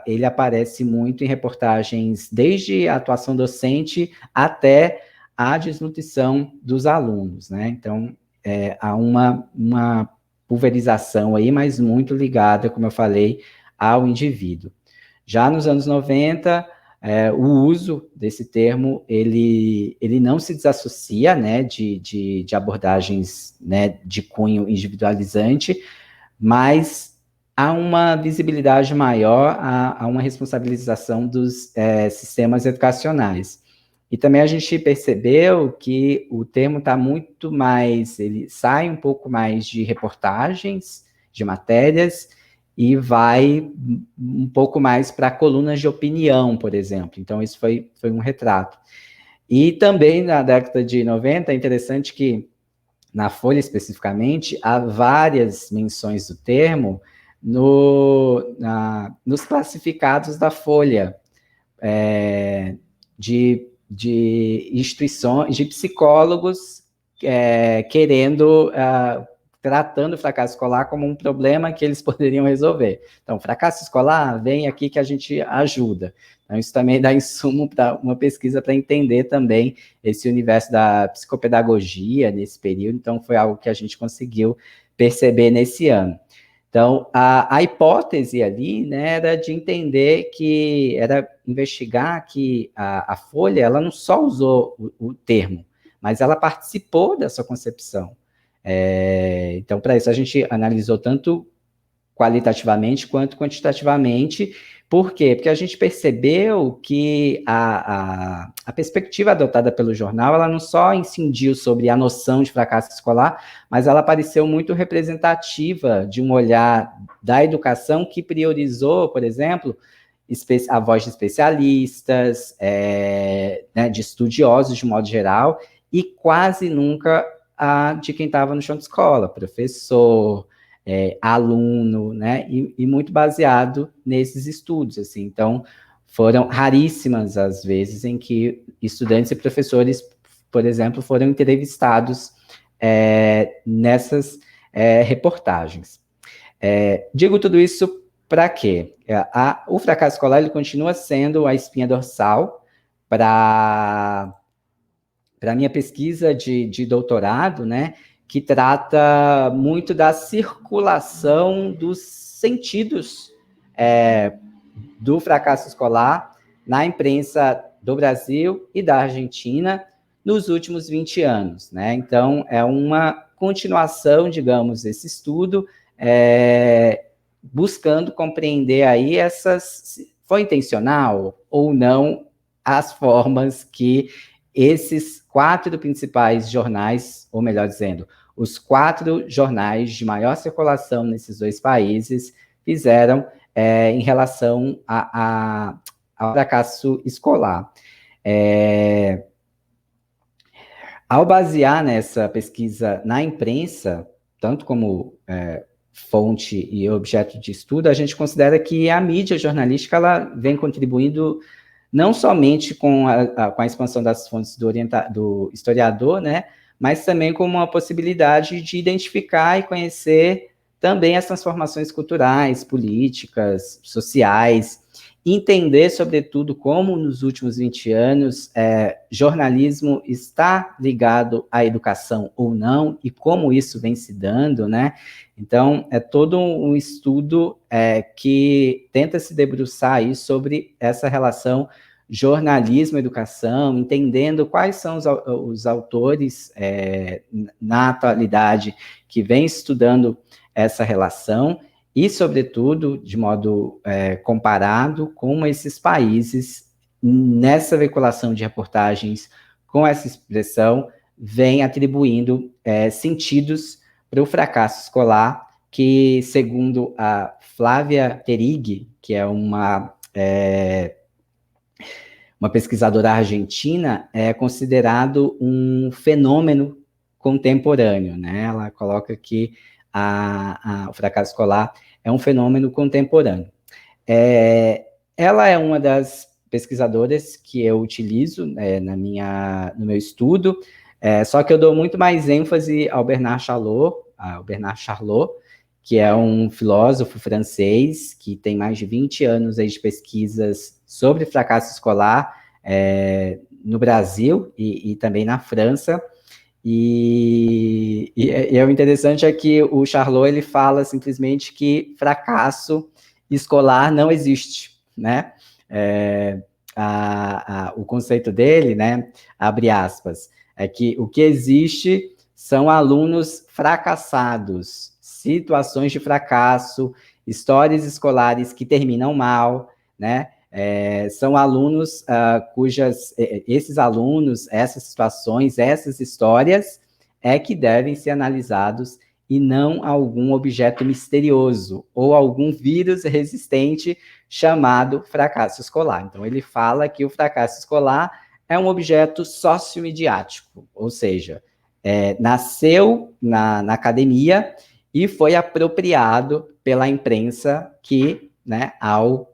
ele aparece muito em reportagens, desde a atuação docente até a desnutrição dos alunos, né? Então, há uma pulverização aí, mas muito ligada, como eu falei, ao indivíduo. Já nos anos 90, o uso desse termo, ele não se desassocia, né, de abordagens, né, de cunho individualizante, mas há uma visibilidade maior, há uma responsabilização dos sistemas educacionais. E também a gente percebeu que o termo está muito mais, ele sai um pouco mais de reportagens, de matérias, e vai um pouco mais para colunas de opinião, por exemplo. Então, isso foi um retrato. E também, na década de 90, é interessante que, na Folha especificamente, há várias menções do termo nos classificados da Folha, de instituições, de psicólogos tratando o fracasso escolar como um problema que eles poderiam resolver. Então, fracasso escolar, vem aqui que a gente ajuda. Então, isso também dá insumo para uma pesquisa para entender também esse universo da psicopedagogia nesse período. Então, foi algo que a gente conseguiu perceber nesse ano. Então, a hipótese ali, né, era de entender que, era investigar que a Folha, ela não só usou o termo, mas ela participou dessa concepção. Então, para isso, a gente analisou tanto qualitativamente quanto quantitativamente. Por quê? Porque a gente percebeu que a perspectiva adotada pelo jornal, ela não só incidiu sobre a noção de fracasso escolar, mas ela pareceu muito representativa de um olhar da educação que priorizou, por exemplo, a voz de especialistas, né, de estudiosos de modo geral, e quase nunca a de quem estava no chão de escola, professor, aluno, né, e muito baseado nesses estudos, assim. Então, foram raríssimas as vezes em que estudantes e professores, por exemplo, foram entrevistados nessas reportagens. Digo tudo isso para quê? O fracasso escolar, ele continua sendo a espinha dorsal para a minha pesquisa de doutorado, né, que trata muito da circulação dos sentidos do fracasso escolar na imprensa do Brasil e da Argentina nos últimos 20 anos, né? Então, é uma continuação, digamos, desse estudo, buscando compreender aí foi intencional ou não, as formas que esses 4 principais jornais, ou melhor dizendo, os 4 jornais de maior circulação nesses 2 países fizeram em relação ao fracasso escolar. Ao basear nessa pesquisa na imprensa, tanto como fonte e objeto de estudo, a gente considera que a mídia jornalística ela vem contribuindo não somente com a expansão das fontes do historiador, né, mas também como uma possibilidade de identificar e conhecer também as transformações culturais, políticas, sociais, entender, sobretudo, como nos últimos 20 anos jornalismo está ligado à educação ou não, e como isso vem se dando, né? Então, é todo um estudo que tenta se debruçar aí sobre essa relação jornalismo-educação, entendendo quais são os autores na atualidade que vêm estudando essa relação, e, sobretudo, de modo comparado com esses países, nessa veiculação de reportagens com essa expressão, vem atribuindo sentidos para o fracasso escolar, que, segundo a Flávia Terig, que é uma pesquisadora argentina, é considerado um fenômeno contemporâneo, né? Ela coloca que o fracasso escolar é um fenômeno contemporâneo. Ela é uma das pesquisadoras que eu utilizo no meu estudo, só que eu dou muito mais ênfase ao Bernard Charlot, que é um filósofo francês que tem mais de 20 anos aí de pesquisas sobre fracasso escolar no Brasil e também na França. E o interessante é que o Charlot, ele fala simplesmente que fracasso escolar não existe, né? O conceito dele, né, abre aspas, é que o que existe são alunos fracassados, situações de fracasso, histórias escolares que terminam mal, né? São alunos esses alunos, essas situações, essas histórias que devem ser analisados, e não algum objeto misterioso ou algum vírus resistente chamado fracasso escolar. Então, ele fala que o fracasso escolar é um objeto sociomediático, ou seja, nasceu na academia e foi apropriado pela imprensa que, né, ao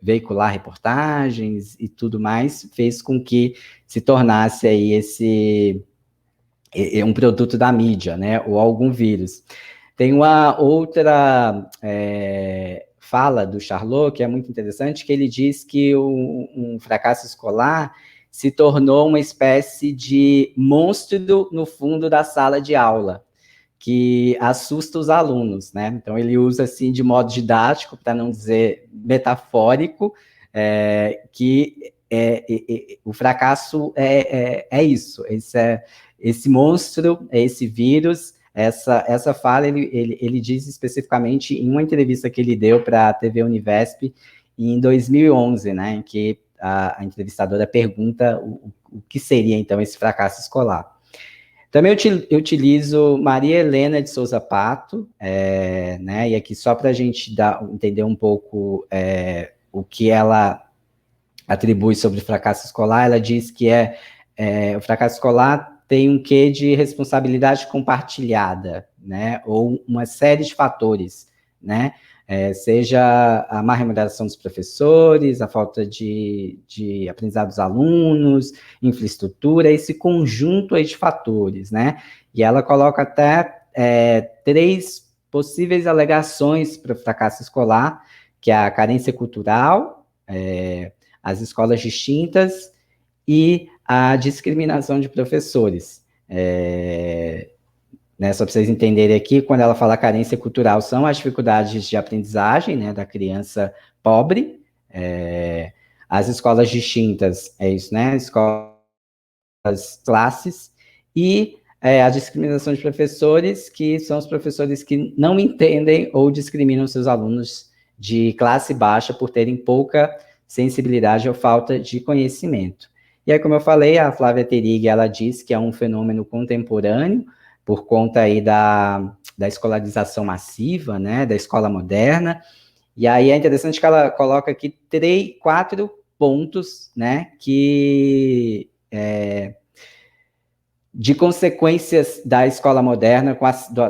veicular reportagens e tudo mais, fez com que se tornasse aí um produto da mídia, né, ou algum vírus. Tem uma outra fala do Charlot, que é muito interessante, que ele diz que um fracasso escolar se tornou uma espécie de monstro no fundo da sala de aula, que assusta os alunos, né? Então, ele usa, assim, de modo didático, para não dizer metafórico, que o fracasso é isso, esse monstro, esse vírus. Essa fala, ele diz especificamente em uma entrevista que ele deu para a TV Univesp em 2011, né, em que a entrevistadora pergunta o que seria, então, esse fracasso escolar. Também eu utilizo Maria Helena de Souza Pato, né, e aqui só para a gente entender um pouco o que ela atribui sobre o fracasso escolar. Ela diz que o fracasso escolar tem um quê de responsabilidade compartilhada, né, ou uma série de fatores, né, seja a má remuneração dos professores, a falta de aprendizado dos alunos, infraestrutura, esse conjunto aí de fatores, né, e ela coloca até 3 possíveis alegações para o fracasso escolar, que é a carência cultural, as escolas distintas e a discriminação de professores. Né, só para vocês entenderem aqui, quando ela fala carência cultural, são as dificuldades de aprendizagem, né, da criança pobre. As escolas distintas, é isso, né, escolas, classes, e a discriminação de professores, que são os professores que não entendem ou discriminam seus alunos de classe baixa por terem pouca sensibilidade ou falta de conhecimento. E aí, como eu falei, a Flávia Terig, ela diz que é um fenômeno contemporâneo, por conta aí da escolarização massiva, né, da escola moderna. E aí é interessante que ela coloca aqui 4 pontos, né, de consequências da escola moderna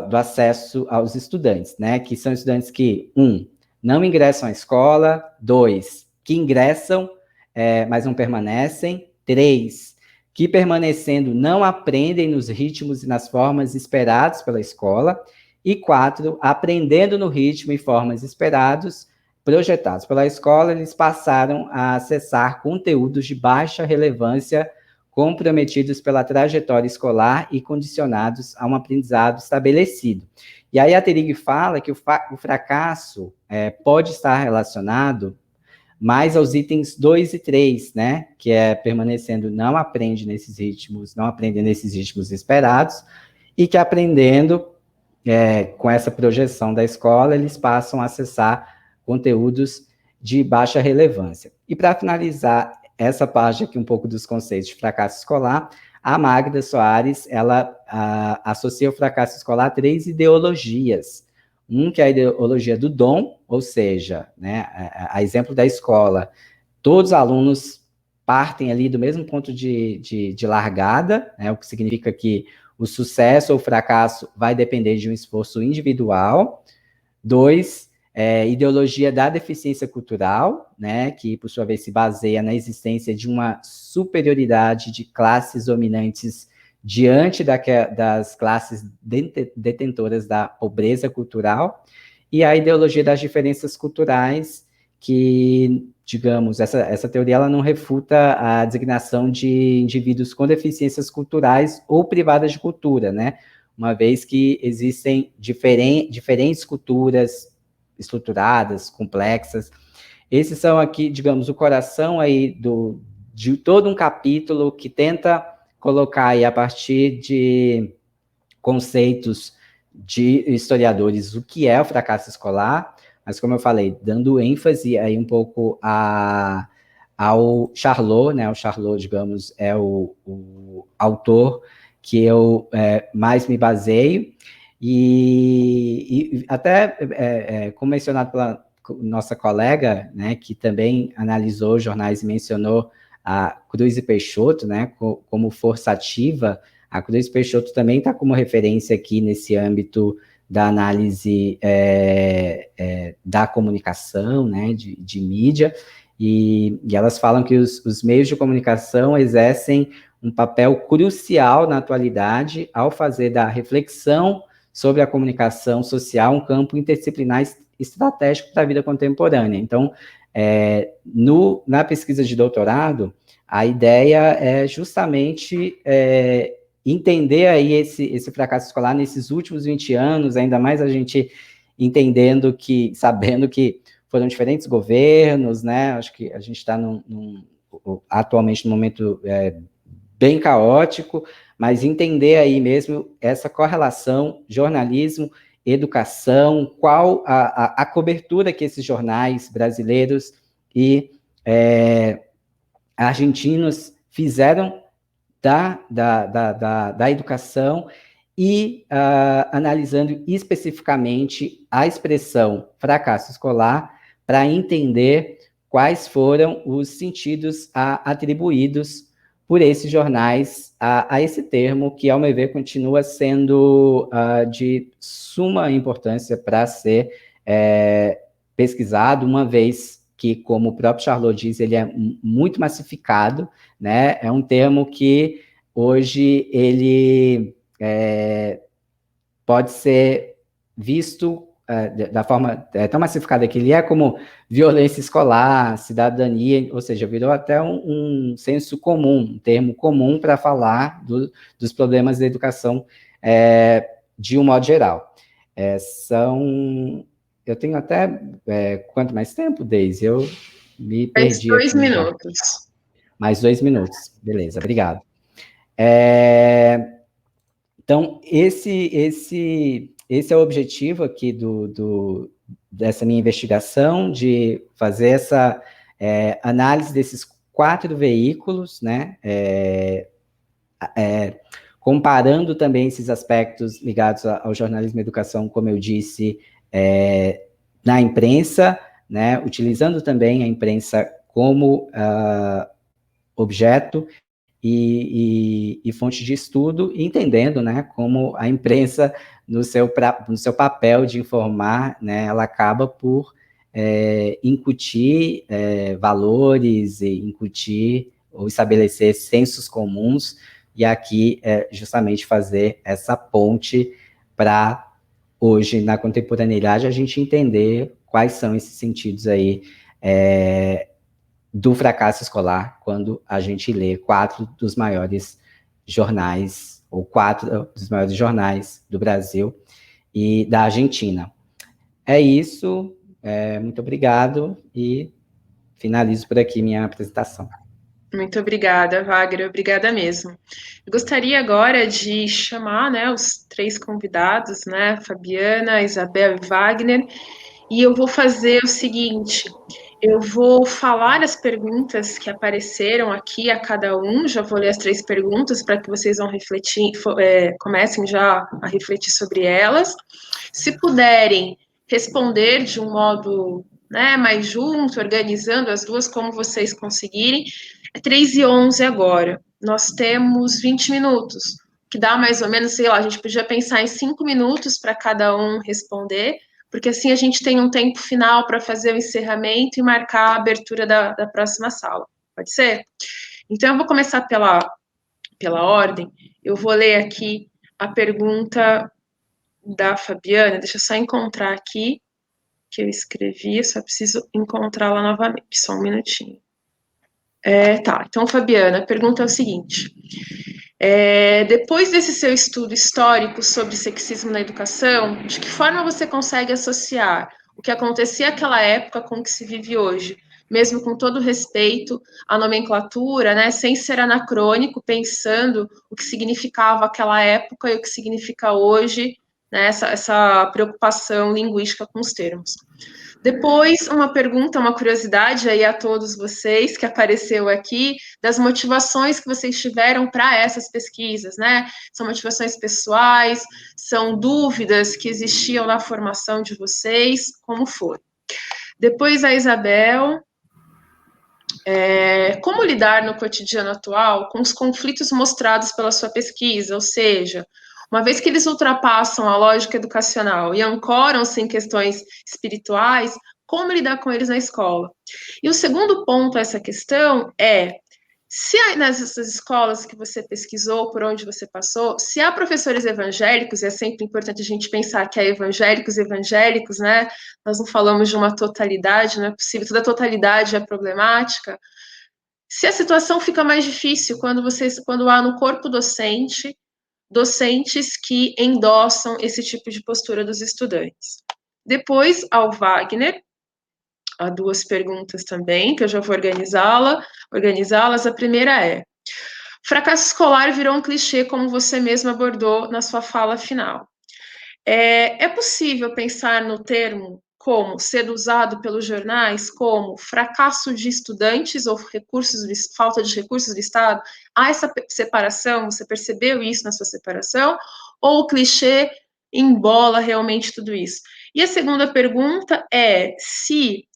do acesso aos estudantes, né, que são estudantes que, 1, não ingressam à escola, 2, que ingressam, mas não permanecem, 3, que permanecendo não aprendem nos ritmos e nas formas esperados pela escola, e 4, aprendendo no ritmo e formas esperados, projetados pela escola, eles passaram a acessar conteúdos de baixa relevância comprometidos pela trajetória escolar e condicionados a um aprendizado estabelecido. E aí a Trig fala que o fracasso pode estar relacionado mais aos itens 2 e 3, né, que é permanecendo, não aprende nesses ritmos, não aprende nesses ritmos esperados, e que aprendendo com essa projeção da escola, eles passam a acessar conteúdos de baixa relevância. E para finalizar essa parte aqui, um pouco dos conceitos de fracasso escolar, a Magda Soares, ela associa o fracasso escolar a 3 ideologias. Que é a ideologia do dom, ou seja, né, a exemplo da escola, todos os alunos partem ali do mesmo ponto de largada, né, o que significa que o sucesso ou o fracasso vai depender de um esforço individual. 2, ideologia da deficiência cultural, né, que, por sua vez, se baseia na existência de uma superioridade de classes dominantes diante das classes detentoras da pobreza cultural, e a ideologia das diferenças culturais, que, digamos, essa teoria ela não refuta a designação de indivíduos com deficiências culturais ou privadas de cultura, né, uma vez que existem diferentes culturas estruturadas, complexas. Esses são aqui, digamos, o coração aí de todo um capítulo que tenta colocar aí, a partir de conceitos de historiadores, o que é o fracasso escolar, mas, como eu falei, dando ênfase aí um pouco ao Charlot, né? O Charlot, digamos, é o autor que eu mais me baseio, e até, como mencionado pela nossa colega, né, que também analisou jornais e mencionou a Cruz e Peixoto, né, como força ativa, a Cruz e Peixoto também está como referência aqui nesse âmbito da análise da comunicação, né, de mídia, e elas falam que os meios de comunicação exercem um papel crucial na atualidade ao fazer da reflexão sobre a comunicação social um campo interdisciplinar estratégico para a vida contemporânea. Então, na pesquisa de doutorado, a ideia é justamente entender aí esse fracasso escolar nesses últimos 20 anos, ainda mais a gente sabendo que foram diferentes governos, né? Acho que a gente está atualmente num momento bem caótico, mas entender aí mesmo essa correlação jornalismo, educação, qual a cobertura que esses jornais brasileiros e argentinos fizeram da educação, e analisando especificamente a expressão fracasso escolar para entender quais foram os sentidos atribuídos por esses jornais a esse termo, que, ao meu ver, continua sendo de suma importância para ser pesquisado, uma vez que, como o próprio Charlot diz, ele é muito massificado, né? É um termo que hoje ele pode ser visto da forma tão massificada que ele é, como violência escolar, cidadania, ou seja, virou até um senso comum, um termo comum para falar dos problemas da educação de um modo geral. Eu tenho até quanto mais tempo, Deise? Eu me perdi. Mais 2 minutos. Mais 2 minutos, beleza, obrigado. Então, esse é o objetivo aqui dessa minha investigação, de fazer essa análise desses 4 veículos, né, comparando também esses aspectos ligados ao jornalismo e educação, como eu disse, na imprensa, né, utilizando também a imprensa como objeto e fonte de estudo, entendendo, né, como a imprensa, no seu papel de informar, né, ela acaba por incutir valores, e incutir ou estabelecer sensos comuns, e aqui justamente fazer essa ponte para, hoje, na contemporaneidade, a gente entender quais são esses sentidos aí do fracasso escolar quando a gente lê 4 dos maiores jornais, ou 4 dos maiores jornais do Brasil e da Argentina. É isso, muito obrigado e finalizo por aqui minha apresentação. Muito obrigada, Wagner, obrigada mesmo. Eu gostaria agora de chamar, né, os 3 convidados, né, Fabiana, Isabel e Wagner, e eu vou fazer o seguinte, eu vou falar as perguntas que apareceram aqui a cada um, já vou ler as 3 perguntas para que vocês vão refletir, comecem já a refletir sobre elas. Se puderem responder de um modo, né, mais junto, organizando as duas como vocês conseguirem. É 3h11 agora. Nós temos 20 minutos, que dá mais ou menos, sei lá, a gente podia pensar em 5 minutos para cada um responder, porque assim a gente tem um tempo final para fazer o encerramento e marcar a abertura da próxima sala. Pode ser? Então, eu vou começar pela ordem. Eu vou ler aqui a pergunta da Fabiana. Deixa eu só encontrar aqui que eu escrevi, eu só preciso encontrá-la novamente, só um minutinho. Tá, então, Fabiana, a pergunta é o seguinte, depois desse seu estudo histórico sobre sexismo na educação, de que forma você consegue associar o que acontecia naquela época com o que se vive hoje, mesmo com todo respeito à nomenclatura, né, sem ser anacrônico, pensando o que significava aquela época e o que significa hoje, né, essa preocupação linguística com os termos. Depois, uma pergunta, uma curiosidade aí a todos vocês que apareceu aqui, das motivações que vocês tiveram para essas pesquisas, né? São motivações pessoais, são dúvidas que existiam na formação de vocês, como foi. Depois, a Isabel, como lidar no cotidiano atual com os conflitos mostrados pela sua pesquisa, ou seja, uma vez que eles ultrapassam a lógica educacional e ancoram-se em questões espirituais, como lidar com eles na escola? E o segundo ponto a essa questão é, se nessas escolas que você pesquisou, por onde você passou, se há professores evangélicos, e é sempre importante a gente pensar que há evangélicos, né? Nós não falamos de uma totalidade, não é possível, toda totalidade é problemática. Se a situação fica mais difícil quando há no corpo docente docentes que endossam esse tipo de postura dos estudantes. Depois, ao Wagner, há 2 perguntas também, que eu já vou organizá-las. A primeira é, fracasso escolar virou um clichê, como você mesmo abordou na sua fala final. É possível pensar no termo como sendo usado pelos jornais como fracasso de estudantes ou falta de recursos do Estado? Há essa separação? Você percebeu isso na sua separação? Ou o clichê embola realmente tudo isso? E a segunda pergunta é se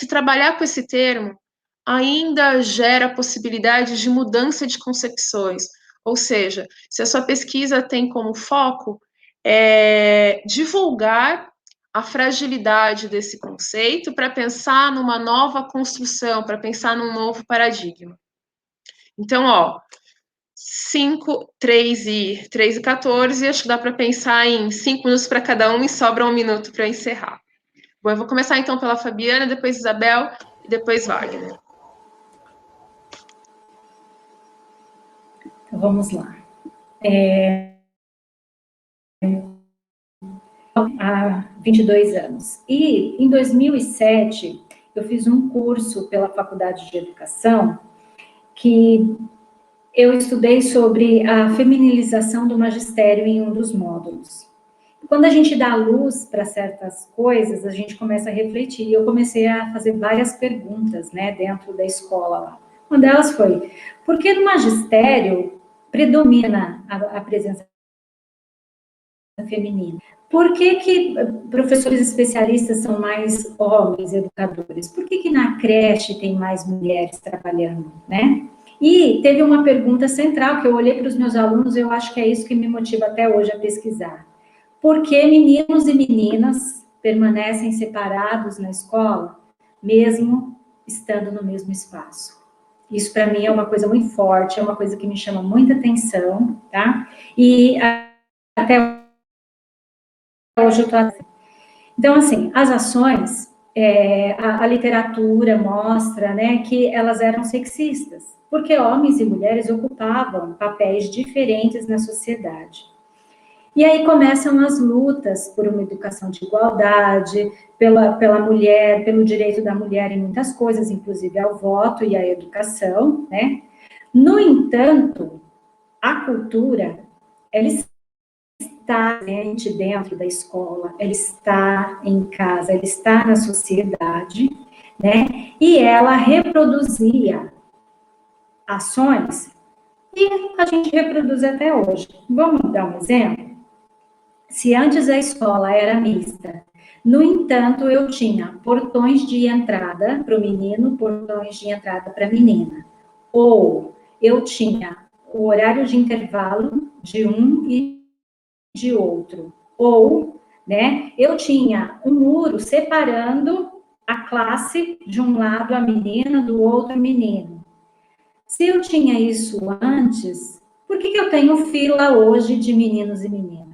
trabalhar com esse termo ainda gera possibilidade de mudança de concepções, ou seja, se a sua pesquisa tem como foco divulgar a fragilidade desse conceito para pensar numa nova construção, para pensar num novo paradigma. Então, 3 e 14, acho que dá para pensar em 5 minutos para cada um e sobra 1 minuto para encerrar. Bom, eu vou começar então pela Fabiana, depois Isabel e depois Wagner. Então, vamos lá. Há 22 anos. E, em 2007, eu fiz um curso pela Faculdade de Educação que eu estudei sobre a feminilização do magistério em um dos módulos. Quando a gente dá luz para certas coisas, a gente começa a refletir. E eu comecei a fazer várias perguntas, né, dentro da escola lá. Uma delas foi, por que no magistério predomina a presença feminina? Por que professores especialistas são mais homens educadores? Por que na creche tem mais mulheres trabalhando, né? E teve uma pergunta central que eu olhei para os meus alunos, eu acho que é isso que me motiva até hoje a pesquisar. Por que meninos e meninas permanecem separados na escola, mesmo estando no mesmo espaço? Isso, para mim, é uma coisa muito forte, é uma coisa que me chama muita atenção, tá? E até hoje eu estou assim. Então, assim, as ações, a literatura mostra, né, que elas eram sexistas, porque homens e mulheres ocupavam papéis diferentes na sociedade. E aí começam as lutas por uma educação de igualdade, pela mulher, pelo direito da mulher em muitas coisas, inclusive ao voto e à educação, né? No entanto, a cultura, ela está presente dentro da escola, ela está em casa, ela está na sociedade, né? E ela reproduzia ações e a gente reproduz até hoje. Vamos dar um exemplo? Se antes a escola era mista, no entanto, eu tinha portões de entrada para o menino, portões de entrada para a menina. Ou eu tinha o horário de intervalo de um e de outro. Ou, né, eu tinha um muro separando a classe de um lado a menina, do outro menino. Se eu tinha isso antes, por que eu tenho fila hoje de meninos e meninas?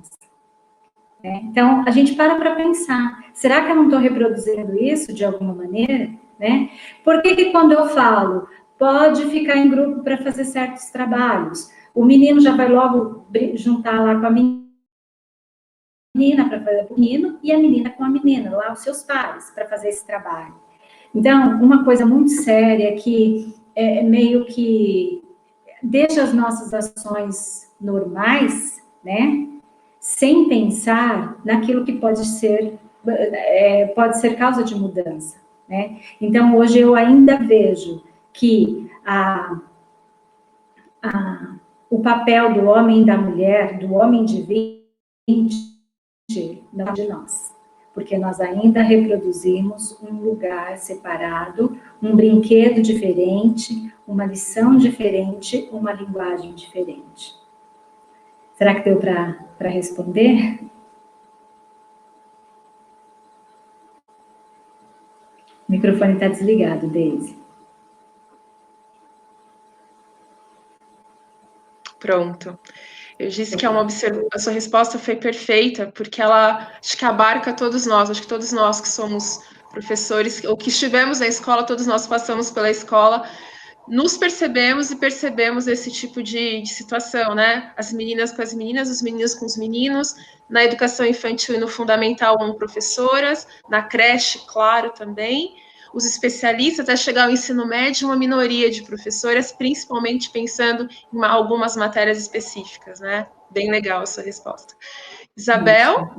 Então, a gente para pensar, será que eu não estou reproduzindo isso de alguma maneira? Né? Por que quando eu falo, pode ficar em grupo para fazer certos trabalhos, o menino já vai logo juntar lá com a menina para fazer com o menino e a menina com a menina, lá os seus pares, para fazer esse trabalho. Então, uma coisa muito séria que meio que deixa as nossas ações normais, né? Sem pensar naquilo que pode ser causa de mudança, né? Então, hoje eu ainda vejo que o papel do homem e da mulher, do homem de 20, não é de nós, porque nós ainda reproduzimos um lugar separado, um brinquedo diferente, uma lição diferente, uma linguagem diferente. Será que deu para responder? O microfone está desligado, Deise. Pronto. Eu disse que a sua resposta foi perfeita, porque ela acho que abarca todos nós, acho que todos nós que somos professores, ou que estivemos na escola, todos nós passamos pela escola, nos percebemos e percebemos esse tipo de situação, né? As meninas com as meninas, os meninos com os meninos, na educação infantil e no Fundamental 1, professoras, na creche, claro, também, os especialistas, até chegar ao ensino médio, uma minoria de professoras, principalmente pensando em algumas matérias específicas, né? Bem legal a sua resposta. Isabel?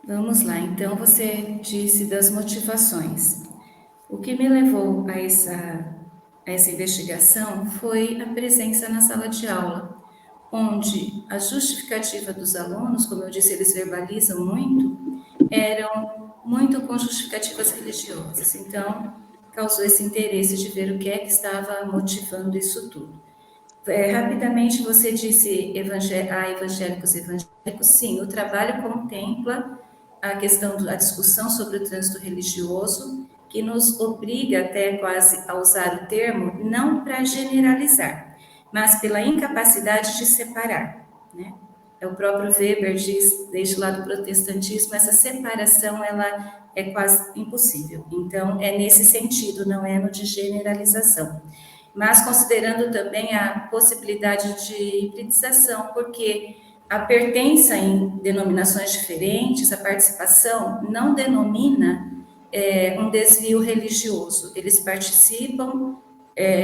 Vamos lá, então você disse das motivações. O que me levou a essa investigação foi a presença na sala de aula, onde a justificativa dos alunos, como eu disse, eles verbalizam muito, eram muito com justificativas religiosas. Então, causou esse interesse de ver o que é que estava motivando isso tudo. Rapidamente, você disse evangélicos, sim, o trabalho contempla a questão da discussão sobre o trânsito religioso, que nos obriga até quase a usar o termo, não para generalizar, mas pela incapacidade de separar, né? O próprio Weber diz, desde lá do protestantismo, essa separação, ela é quase impossível. Então, é nesse sentido, não é no de generalização. Mas considerando também a possibilidade de hibridização, porque a pertença em denominações diferentes, a participação, não denomina um desvio religioso. Eles participam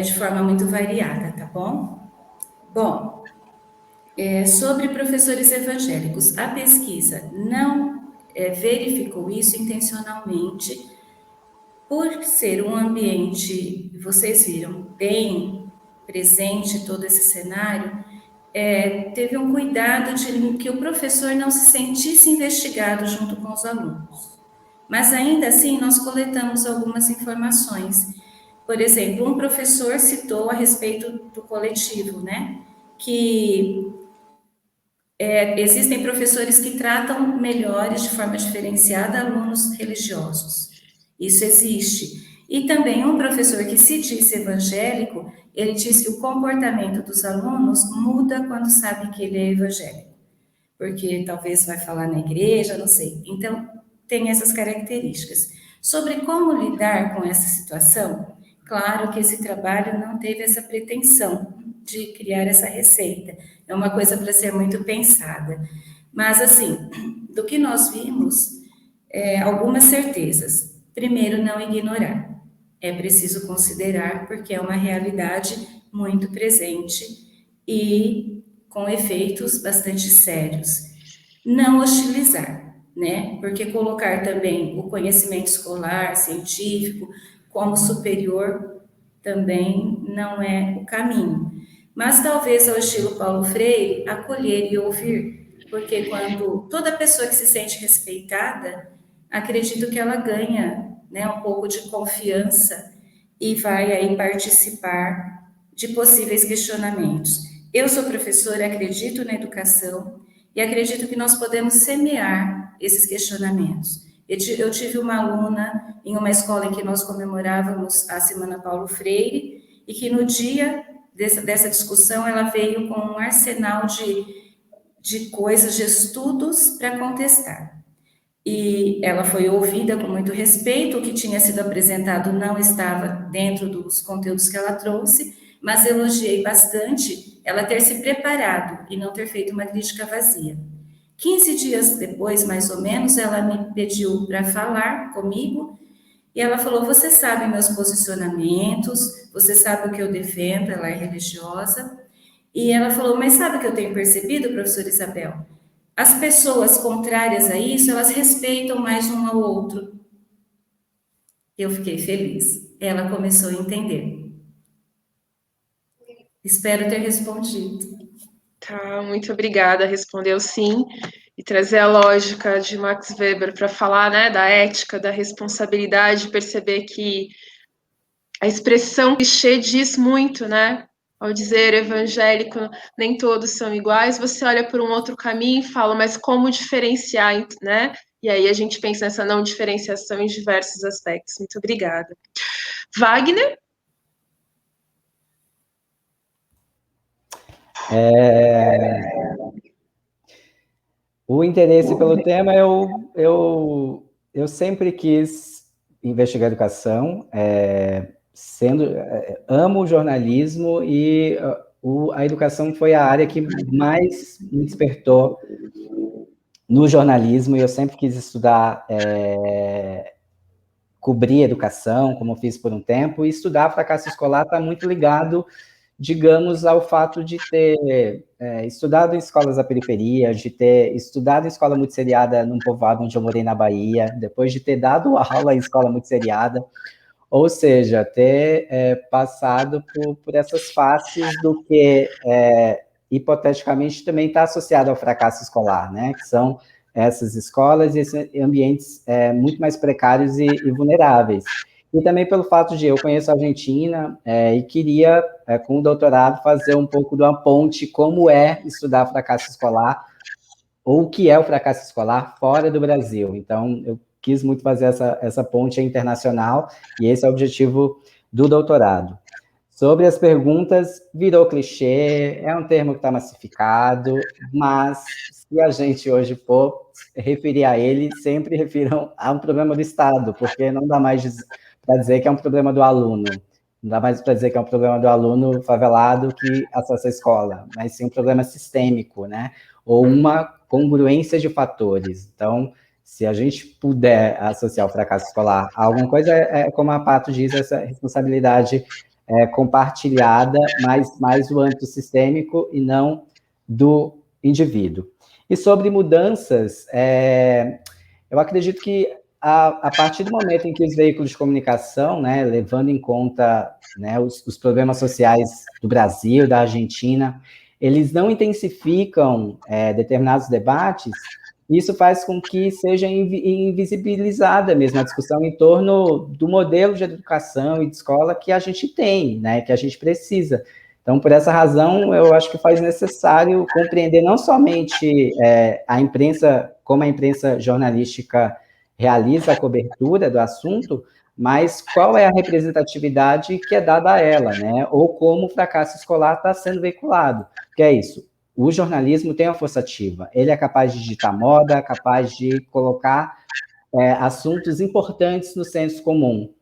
de forma muito variada, tá bom? Bom, sobre professores evangélicos, a pesquisa não verificou isso intencionalmente, por ser um ambiente, vocês viram, bem presente todo esse cenário, teve um cuidado de que o professor não se sentisse investigado junto com os alunos. Mas ainda assim, nós coletamos algumas informações. Por exemplo, um professor citou a respeito do coletivo, né? Que existem professores que tratam melhores, de forma diferenciada, alunos religiosos. Isso existe. E também um professor que se diz evangélico, ele diz que o comportamento dos alunos muda quando sabe que ele é evangélico, porque talvez vai falar na igreja, não sei. Então, tem essas características. Sobre como lidar com essa situação, claro que esse trabalho não teve essa pretensão de criar essa receita. É uma coisa para ser muito pensada. Mas, assim, do que nós vimos, algumas certezas. Primeiro, não ignorar. É preciso considerar, porque é uma realidade muito presente e com efeitos bastante sérios. Não hostilizar, né? Porque colocar também o conhecimento escolar, científico, como superior, também não é o caminho. Mas talvez ao estilo Paulo Freire, acolher e ouvir, porque quando toda pessoa que se sente respeitada, acredito que ela ganha, né, um pouco de confiança e vai aí participar de possíveis questionamentos. Eu sou professora, acredito na educação e acredito que nós podemos semear esses questionamentos. Eu tive uma aluna em uma escola em que nós comemorávamos a Semana Paulo Freire e que no dia dessa discussão ela veio com um arsenal de coisas, de estudos para contestar. E ela foi ouvida com muito respeito, o que tinha sido apresentado não estava dentro dos conteúdos que ela trouxe, mas elogiei bastante ela ter se preparado e não ter feito uma crítica vazia. 15 dias depois, mais ou menos, ela me pediu para falar comigo e ela falou: você sabe meus posicionamentos, você sabe o que eu defendo, ela é religiosa. E ela falou: mas sabe o que eu tenho percebido, professora Isabel? As pessoas contrárias a isso, elas respeitam mais um ao outro. Eu fiquei feliz. Ela começou a entender. Espero ter respondido. Tá, muito obrigada. Respondeu sim. E trazer a lógica de Max Weber para falar, né, da ética, da responsabilidade, perceber que a expressão clichê diz muito, né? Ao dizer evangélico, nem todos são iguais, você olha por um outro caminho e fala, mas como diferenciar, né? E aí a gente pensa nessa não diferenciação em diversos aspectos. Muito obrigada. Wagner? O interesse pelo tema, eu sempre quis investigar educação, amo o jornalismo e a educação foi a área que mais me despertou no jornalismo, e eu sempre quis estudar, cobrir educação, como eu fiz por um tempo, e estudar fracasso escolar está muito ligado, digamos, ao fato de ter estudado em escolas da periferia, de ter estudado em escola multisseriada num povoado onde eu morei na Bahia, depois de ter dado aula em escola multisseriada, ou seja, ter passado por essas faces do que, hipoteticamente, também está associado ao fracasso escolar, né? Que são essas escolas e esses ambientes muito mais precários e vulneráveis. E também pelo fato de eu conheço a Argentina e queria, com o doutorado, fazer um pouco de uma ponte como é estudar fracasso escolar, ou o que é o fracasso escolar fora do Brasil. Então, eu quis muito fazer essa ponte internacional, e esse é o objetivo do doutorado. Sobre as perguntas, virou clichê, é um termo que está massificado, mas se a gente hoje for referir a ele, sempre refiram a um problema do Estado, porque não dá mais para dizer que é um problema do aluno, não dá mais para dizer que é um problema do aluno favelado que acessa a escola, mas sim um problema sistêmico, né? Ou uma congruência de fatores. Então, se a gente puder associar o fracasso escolar a alguma coisa, como a Pato diz, essa responsabilidade compartilhada, mas mais do âmbito sistêmico e não do indivíduo. E sobre mudanças, eu acredito que a partir do momento em que os veículos de comunicação, né, levando em conta, né, os problemas sociais do Brasil, da Argentina, eles não intensificam determinados debates, isso faz com que seja invisibilizada mesmo a discussão em torno do modelo de educação e de escola que a gente tem, né, que a gente precisa. Então, por essa razão, eu acho que faz necessário compreender não somente a imprensa, como a imprensa jornalística realiza a cobertura do assunto, mas qual é a representatividade que é dada a ela, né? Ou como o fracasso escolar está sendo veiculado. Que é isso, o jornalismo tem uma força ativa, ele é capaz de ditar moda, capaz de colocar assuntos importantes no senso comum.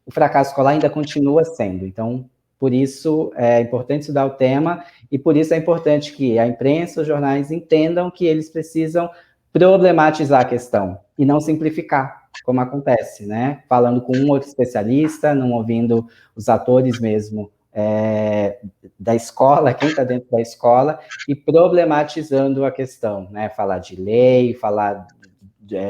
O fracasso escolar ainda continua sendo, então, por isso é importante estudar o tema, e por isso é importante que a imprensa, os jornais entendam que eles precisam problematizar a questão, e não simplificar, como acontece, né? Falando com um outro especialista, não ouvindo os atores mesmo da escola, quem está dentro da escola, e problematizando a questão, né? Falar de lei, falar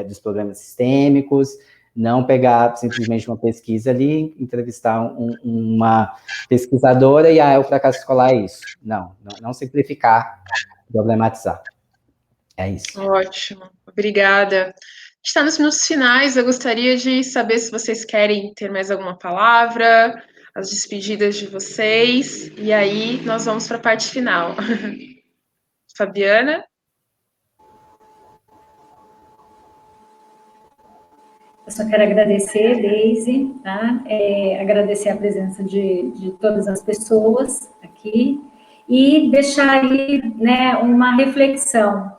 dos problemas sistêmicos, não pegar simplesmente uma pesquisa ali, entrevistar uma pesquisadora e o fracasso escolar é isso. Não simplificar, problematizar. É isso. Ótimo, obrigada. Está nos minutos finais, eu gostaria de saber se vocês querem ter mais alguma palavra, as despedidas de vocês, e aí nós vamos para a parte final. Fabiana? Eu só quero agradecer, Deise, tá? Agradecer a presença de todas as pessoas aqui e deixar aí, né, uma reflexão.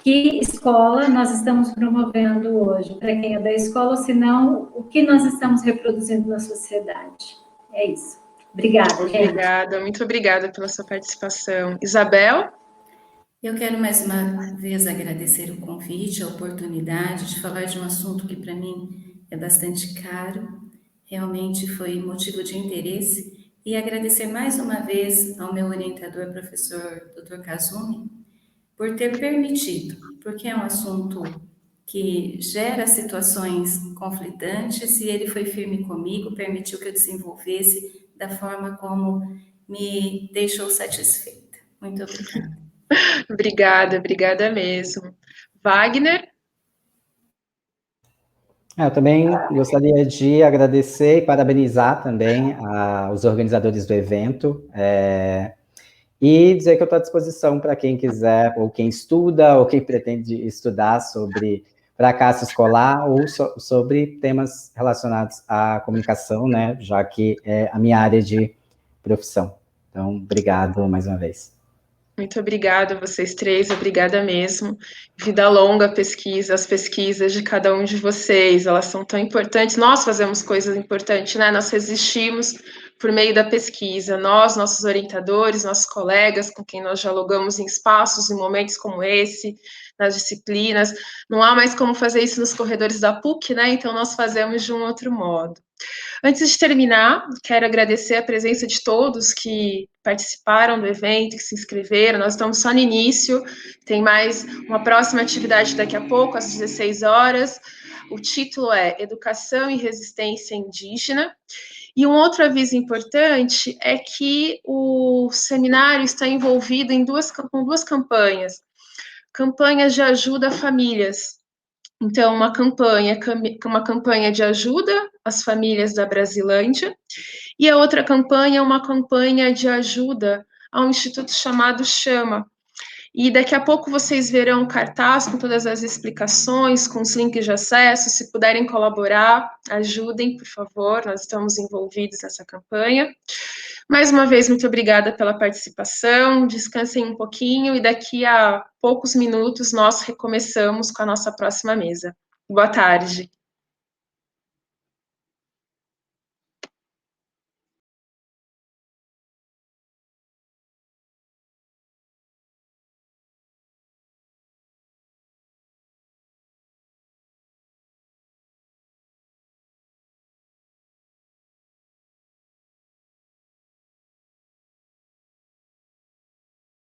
Que escola nós estamos promovendo hoje? Para quem é da escola, ou se não, o que nós estamos reproduzindo na sociedade? É isso. Obrigada, gente. Obrigada, muito obrigada pela sua participação. Isabel? Eu quero mais uma vez agradecer o convite, a oportunidade de falar de um assunto que para mim é bastante caro, realmente foi motivo de interesse, e agradecer mais uma vez ao meu orientador, professor Dr. Kazumi, por ter permitido, porque é um assunto que gera situações conflitantes e ele foi firme comigo, permitiu que eu desenvolvesse da forma como me deixou satisfeita. Muito obrigada. Obrigada mesmo. Wagner? Eu também gostaria de agradecer e parabenizar também os organizadores do evento, e dizer que eu estou à disposição para quem quiser, ou quem estuda, ou quem pretende estudar sobre fracasso escolar, ou sobre temas relacionados à comunicação, né, já que é a minha área de profissão. Então, obrigado mais uma vez. Muito obrigada a vocês três, obrigada mesmo. Vida longa pesquisa, as pesquisas de cada um de vocês, elas são tão importantes. Nós fazemos coisas importantes, né? Nós resistimos por meio da pesquisa. Nós, nossos orientadores, nossos colegas com quem nós dialogamos em espaços, em momentos como esse, nas disciplinas. Não há mais como fazer isso nos corredores da PUC, né? Então nós fazemos de um outro modo. Antes de terminar, quero agradecer a presença de todos que participaram do evento, que se inscreveram. Nós estamos só no início, tem mais uma próxima atividade daqui a pouco, às 16 horas. O título é Educação e Resistência Indígena. E um outro aviso importante é que o seminário está envolvido com duas campanhas. Campanhas de ajuda a famílias. Então, uma campanha de ajuda às famílias da Brasilândia, e a outra campanha é uma campanha de ajuda a um instituto chamado Chama. E daqui a pouco vocês verão um cartaz com todas as explicações, com os links de acesso. Se puderem colaborar, ajudem, por favor, nós estamos envolvidos nessa campanha. Mais uma vez, muito obrigada pela participação, descansem um pouquinho e daqui a poucos minutos nós recomeçamos com a nossa próxima mesa. Boa tarde.